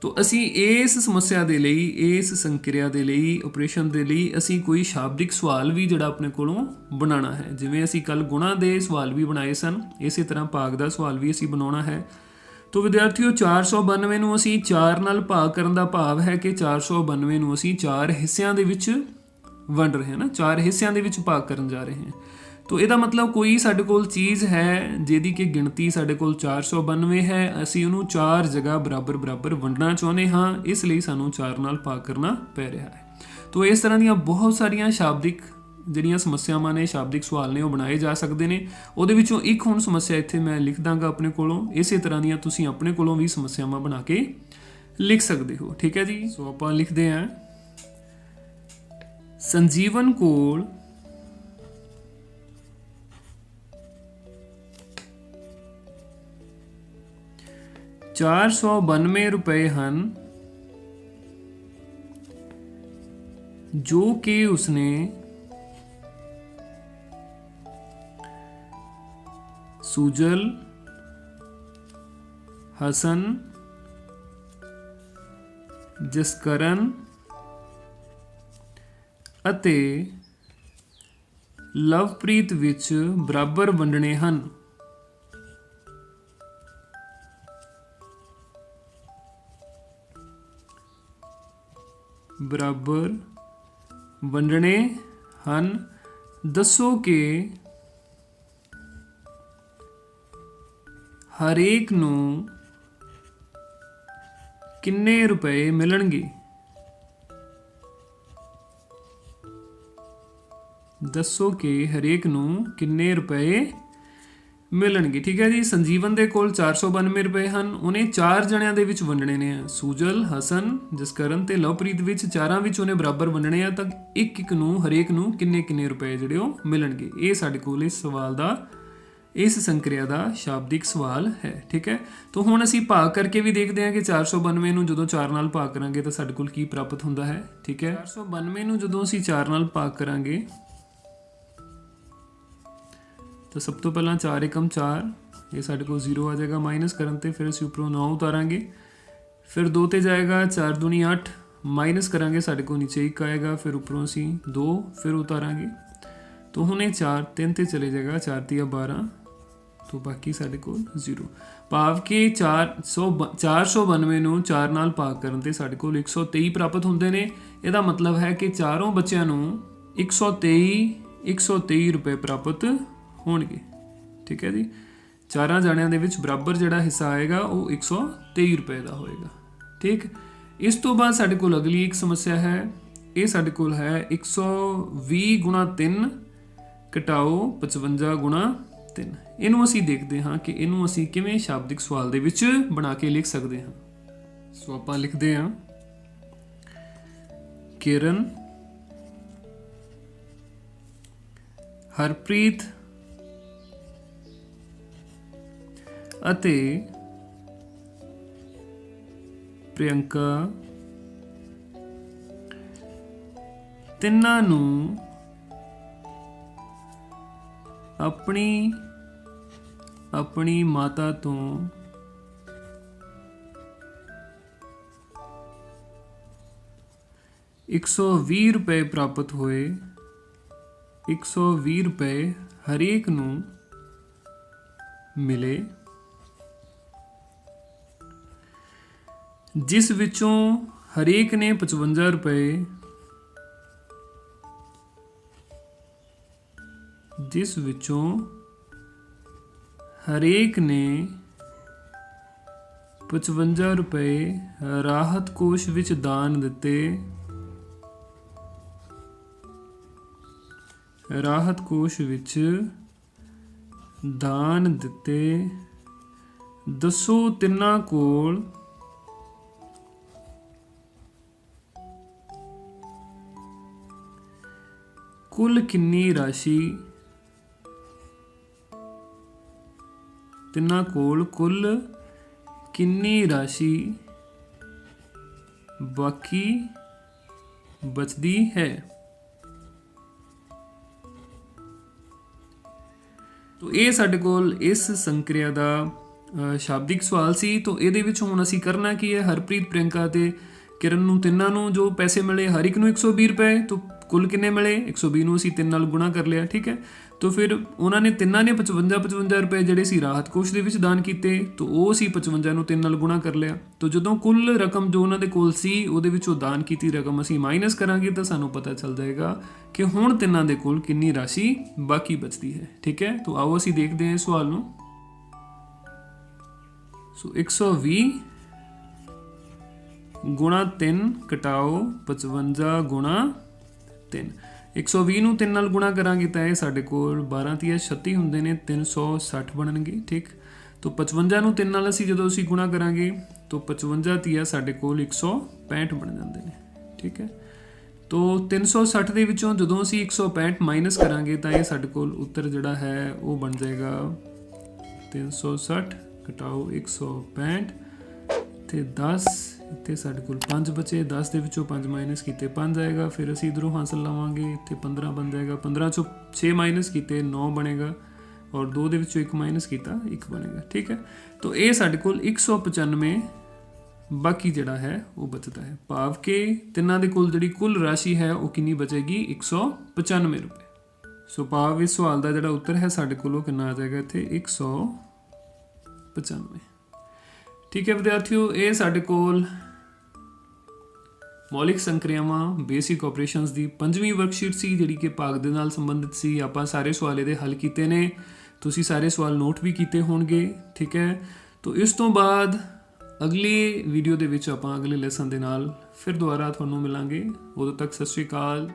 तो असी इस समस्या के लिए इस संक्रिया के लिए ऑपरेशन के लिए असी कोई शाब्दिक सवाल भी जोड़ा अपने कोलों बनाना है। जिवें असी कल गुणा के सवाल भी बनाए सन, इस तरह भाग का सवाल भी असी बनाना है। तो विद्यार्थियों 492 नूं असी 4 नाल भाग करन दा भाव है कि 492 नूं असी 4 हिस्सिਆਂ ਦੇ ਵਿੱਚ ਵੰਡ ਰਹੇ हैं ना, 4 हिस्सिਆਂ ਦੇ ਵਿੱਚ भाग करन जा रहे हैं। तो ਇਹਦਾ मतलब कोई साडे कोल चीज़ है जिहदी कि गिणती साडे कोल 492 है, असी उहनूं 4 जगह बराबर बराबर वंडना चाहुंदे हां, इसलिए सानूं 4 नाल भाग करना पै रहा है। तो इस तरह दीयां बहुत सारियां शाब्दिक ਜਿਹੜੀਆਂ ਸਮੱਸਿਆਵਾਂ ਨੇ शाब्दिक सवाल ने वो बनाए जा सकते हैं। ਉਹਦੇ ਵਿੱਚੋਂ ਇੱਕ ਹੁਣ ਸਮੱਸਿਆ ਇੱਥੇ ਮੈਂ ਲਿਖ ਦਾਂਗਾ ਆਪਣੇ ਕੋਲੋਂ, ਇਸੇ ਤਰ੍ਹਾਂ ਦੀਆਂ ਤੁਸੀਂ ਆਪਣੇ ਕੋਲੋਂ ਵੀ ਸਮੱਸਿਆਵਾਂ ਬਣਾ ਕੇ ਲਿਖ ਸਕਦੇ ਹੋ। ਠੀਕ ਹੈ ਜੀ, ਸੋ ਆਪਾਂ ਲਿਖਦੇ ਹਾਂ ਸੰਜੀਵਨ ਕੋਲ ₹492 ਹਨ जो कि उसने सुजल, हसन, जसकरण ਅਤੇ ਲਵਪ੍ਰੀਤ ਵਿੱਚ ਬਰਾਬਰ ਵੰਡਣੇ ਹਨ। बराबर वंडने हन। दसो कि ਹਰੇਕ ਨੂੰ ਕਿੰਨੇ ਰੁਪਏ ਮਿਲਣਗੇ। ਦੱਸੋ ਕਿ ਹਰੇਕ ਨੂੰ ਕਿੰਨੇ ਰੁਪਏ ਮਿਲਣਗੇ। ਠੀਕ ਹੈ ਜੀ। ਸੰਜੀਵਨ ਦੇ ਕੋਲ 492 ਰੁਪਏ ਹਨ। ਉਹਨੇ 4 ਜਣਿਆਂ ਦੇ ਵਿੱਚ ਵੰਡਣੇ ਨੇ। ਸੂਜਲ, ਹਸਨ, ਜਸਕਰਨ ਤੇ ਲਵਪ੍ਰੀਤ ਵਿੱਚ 4 ਵਿੱਚ ਉਹਨੇ ਬਰਾਬਰ ਵੰਡਣੇ ਆ, ਤਾਂ ਇੱਕ ਇੱਕ ਨੂੰ ਹਰੇਕ ਨੂੰ ਕਿੰਨੇ ਕਿੰਨੇ ਰੁਪਏ ਜਿਹੜੇ ਉਹ ਮਿਲਣਗੇ। ਇਹ ਸਾਡੇ ਕੋਲ ਇਸ ਸਵਾਲ ਦਾ, ਇਸ ਸੰਕਰਿਆ ਦਾ ਸ਼ਾਬਦਿਕ ਸਵਾਲ ਹੈ। ਠੀਕ ਹੈ। ਤਾਂ ਹੁਣ ਅਸੀਂ ਭਾਗ ਕਰਕੇ ਵੀ ਦੇਖਦੇ ਹਾਂ ਕਿ 492 ਨੂੰ ਜਦੋਂ 4 ਨਾਲ ਭਾਗ ਕਰਾਂਗੇ ਤਾਂ ਸਾਡੇ ਕੋਲ ਕੀ ਪ੍ਰਾਪਤ ਹੁੰਦਾ ਹੈ। ਠੀਕ ਹੈ। 492 ਨੂੰ ਜਦੋਂ ਅਸੀਂ 4 ਨਾਲ ਭਾਗ ਕਰਾਂਗੇ ਤਾਂ ਸਭ ਤੋਂ ਪਹਿਲਾਂ 4 ਏਕਮ 4, ਇਹ ਸਾਡੇ ਕੋਲ 0 ਆ ਜਾਏਗਾ। ਮਾਈਨਸ ਕਰਨ ਤੇ ਫਿਰ ਅਸੀਂ ਉੱਪਰੋਂ 9 ਉਤਾਰਾਂਗੇ, ਫਿਰ 2 ਤੇ ਜਾਏਗਾ, 4 ਦੂਣੀ 8, ਮਾਈਨਸ ਕਰਾਂਗੇ ਸਾਡੇ ਕੋਲ ਨੀਚੇ 1 ਆਏਗਾ, ਫਿਰ ਉੱਪਰੋਂ ਅਸੀਂ 2 ਫਿਰ ਉਤਾਰਾਂਗੇ। तो हुणे 4 3 ਤੇ ਚਲੇ ਜਾਏਗਾ, 4 ਤੀਆ 12, तो बाकी ਸਾਡੇ ਕੋਲ 0। ਭਾਵ ਕਿ 492 ਨੂੰ 4 ਨਾਲ ਭਾਗ ਕਰਨ ਤੇ ਸਾਡੇ ਕੋਲ 123 ਪ੍ਰਾਪਤ ਹੁੰਦੇ ਨੇ। ਇਹਦਾ ਮਤਲਬ ਹੈ ਕਿ ਚਾਰੋਂ ਬੱਚਿਆਂ ਨੂੰ 123 ਰੁਪਏ ਪ੍ਰਾਪਤ ਹੋਣਗੇ। ਠੀਕ ਹੈ ਜੀ। ਚਾਰਾਂ ਜਾਣਿਆਂ ਦੇ ਵਿੱਚ ਬਰਾਬਰ ਜਿਹੜਾ ਹਿੱਸਾ ਆਏਗਾ ਉਹ 123 ਰੁਪਏ ਦਾ ਹੋਏਗਾ। ਠੀਕ। ਇਸ ਤੋਂ ਬਾਅਦ ਸਾਡੇ ਕੋਲ ਅਗਲੀ ਇੱਕ ਸਮੱਸਿਆ ਹੈ। ਇਹ ਸਾਡੇ ਕੋਲ ਹੈ 120 ਗੁਣਾ 3 ਘਟਾਓ 55 ਗੁਣਾ 3। ਇਹਨੂੰ ਅਸੀਂ ਦੇਖਦੇ ਹਾਂ ਕਿ ਇਹਨੂੰ ਅਸੀਂ ਕਿਵੇਂ ਸ਼ਾਬਦਿਕ ਸਵਾਲ ਦੇ ਵਿੱਚ ਬਣਾ ਕੇ ਲਿਖ ਸਕਦੇ ਹਾਂ। ਸੋ ਆਪਾਂ ਲਿਖਦੇ ਹਾਂ, ਕਿਰਨ ਹਰਪ੍ਰੀਤ ਅਤੇ ਪ੍ਰਿਯੰਕਾ ਤਿੰਨਾਂ ਨੂੰ ਆਪਣੀ ਮਾਤਾ ਤੋਂ 120 ਰੁਪਏ ਪ੍ਰਾਪਤ ਹੋਏ। 120 ਰੁਪਏ ਹਰੇਕ ਨੂੰ ਮਿਲੇ, ਜਿਸ ਵਿੱਚੋਂ ਹਰੇਕ ਨੇ 55 ਰੁਪਏ ਰਾਹਤ ਕੋਸ਼ ਵਿੱਚ ਦਾਨ ਦਿੱਤੇ। ਦੱਸੋ ਤਿੰਨਾਂ ਕੋਲ ਕੁੱਲ ਕਿੰਨੀ ਰਾਸ਼ੀ ਬਾਕੀ ਬਚਦੀ ਹੈ। ਤੋ ਇਹ ਸਾਡੇ ਕੋਲ ਇਸ ਸੰਕ੍ਰਿਆ ਦਾ ਸ਼ਾਬਦਿਕ ਸਵਾਲ ਸੀ। ਤੋ ਇਹਦੇ ਵਿੱਚ ਹੁਣ ਅਸੀਂ ਕਰਨਾ ਕੀ ਹੈ, ਹਰਪ੍ਰੀਤ, ਪ੍ਰਿਯੰਕਾ ਤੇ ਕਿਰਨ ਨੂੰ ਤਿੰਨਾਂ ਨੂੰ ਜੋ ਪੈਸੇ ਮਿਲੇ, ਹਰ ਇੱਕ ਨੂੰ 120 ਰੁਪਏ, ਤੋ ਕੁੱਲ ਕਿੰਨੇ ਮਿਲੇ 120 ਨੂੰ ਅਸੀਂ 3 ਨਾਲ ਗੁਣਾ ਕਰ ਲਿਆ। ਠੀਕ ਹੈ। ਤੋ ਫਿਰ ਉਹਨਾਂ ਨੇ ਤਿੰਨਾਂ ਨੇ 55 ਰੁਪਏ ਜਿਹੜੇ ਸੀ ਰਾਹਤ ਕੋਸ਼ ਦੇ ਵਿੱਚ ਦਾਨ ਕੀਤੇ, ਤੋ ਉਹ ਅਸੀਂ 55 ਨੂੰ 3 ਨਾਲ ਗੁਣਾ ਕਰ ਲਿਆ। ਤੋ ਜਦੋਂ ਕੁੱਲ ਰਕਮ ਜੋ ਉਹਨਾਂ ਦੇ ਕੋਲ ਸੀ ਉਹਦੇ ਵਿੱਚੋਂ ਦਾਨ ਕੀਤੀ ਰਕਮ ਅਸੀਂ ਮਾਈਨਸ ਕਰਾਂਗੇ ਤਾਂ ਸਾਨੂੰ ਪਤਾ ਚੱਲ ਜਾਏਗਾ ਕਿ ਹੁਣ ਤਿੰਨਾਂ ਦੇ ਕੋਲ ਕਿੰਨੀ ਰਾਸ਼ੀ ਬਾਕੀ ਬਚਦੀ ਹੈ। ਠੀਕ ਹੈ। ਤੋ ਆਓ ਅਸੀਂ ਦੇਖਦੇ ਹਾਂ ਇਸ ਸਵਾਲ ਨੂੰ। ਸੋ 120 ਗੁਣਾ 3 ਘਟਾਓ 55 ਗੁਣਾ 3। 120 ਨੂੰ 3 ਨਾਲ ਗੁਣਾ ਕਰਾਂਗੇ ਤਾਂ ਇਹ ਸਾਡੇ ਕੋਲ 12 ਤੀਆ 36 ਹੁੰਦੇ ਨੇ, 360 ਬਣਨਗੇ। ਠੀਕ। ਤੋ 55 ਨੂੰ 3 ਨਾਲ ਅਸੀਂ ਜਦੋਂ ਅਸੀਂ ਗੁਣਾ ਕਰਾਂਗੇ ਤਾਂ 55 ਤੀਆ ਸਾਡੇ ਕੋਲ 165 ਬਣ ਜਾਂਦੇ ਨੇ। ਠੀਕ ਹੈ। ਤੋ 360 ਦੇ ਵਿੱਚੋਂ ਜਦੋਂ ਅਸੀਂ 165 ਮਾਈਨਸ ਕਰਾਂਗੇ ਤਾਂ ਇਹ ਸਾਡੇ ਕੋਲ ਉੱਤਰ ਜਿਹੜਾ ਹੈ ਉਹ ਬਣ ਜਾਏਗਾ 360 ਘਟਾਓ 165 ਤੇ 10, ਇੱਥੇ ਸਾਡੇ ਕੋਲ 5 ਬਚੇ, 10 ਦੇ ਵਿੱਚੋਂ 5 ਮਾਈਨਸ ਕੀਤੇ 5 ਆਏਗਾ। ਫਿਰ ਅਸੀਂ ਇੱਧਰੋਂ ਹਾਸਲ ਲਾਵਾਂਗੇ, ਇੱਥੇ 15 ਬਣ ਜਾਏਗਾ। 15 ਚੋਂ 6 ਮਾਈਨਸ ਕੀਤੇ 9 ਬਣੇਗਾ, ਔਰ 2 ਦੇ ਵਿੱਚੋਂ 1 ਮਾਈਨਸ ਕੀਤਾ 1 ਬਣੇਗਾ। ਠੀਕ ਹੈ। ਤੋ ਇਹ ਸਾਡੇ ਕੋਲ 195 ਬਾਕੀ ਜਿਹੜਾ ਹੈ ਉਹ ਬਚਦਾ ਹੈ। ਭਾਵ ਕਿ ਤਿੰਨਾਂ ਦੇ ਕੋਲ ਜਿਹੜੀ ਕੁੱਲ ਰਾਸ਼ੀ ਹੈ ਉਹ ਕਿੰਨੀ ਬਚੇਗੀ 195 ਰੁਪਏ। ਸੋ ਭਾਵ ਇਸ ਸਵਾਲ ਦਾ ਜਿਹੜਾ ਉੱਤਰ ਹੈ ਸਾਡੇ ਕੋਲ ਉਹ ਕਿੰਨਾ ਆ ਜਾਏਗਾ ਇੱਥੇ 195। ਠੀਕ ਹੈ ਵਿਦਿਆਰਥੀਓ, ਇਹ ਸਾਡੇ ਕੋਲ ਮੌਲਿਕ ਸੰਕ੍ਰਿਆਵਾਂ ਬੇਸਿਕ ਆਪਰੇਸ਼ਨਸ ਦੀ 5ਵੀਂ ਵਰਕਸ਼ੀਟ ਸੀ ਜਿਹੜੀ ਕਿ ਭਾਗ ਦੇ ਨਾਲ ਸੰਬੰਧਿਤ ਸੀ। ਆਪਾਂ ਸਾਰੇ ਸਵਾਲ ਇਹਦੇ ਹੱਲ ਕੀਤੇ ਨੇ ਤੁਸੀਂ ਸਾਰੇ ਸਵਾਲ ਨੋਟ ਵੀ ਕੀਤੇ ਹੋਣਗੇ, ਠੀਕ ਹੈ। ਤੋ ਇਸ ਤੋਂ ਬਾਅਦ ਅਗਲੀ ਵੀਡੀਓ ਦੇ ਵਿੱਚ ਆਪਾਂ ਅਗਲੇ ਲੈਸਨ ਦੇ ਨਾਲ ਫਿਰ ਦੁਬਾਰਾ ਤੁਹਾਨੂੰ ਮਿਲਾਂਗੇ। ਉਦੋਂ ਤੱਕ ਸਤਿ ਸ਼੍ਰੀ ਅਕਾਲ।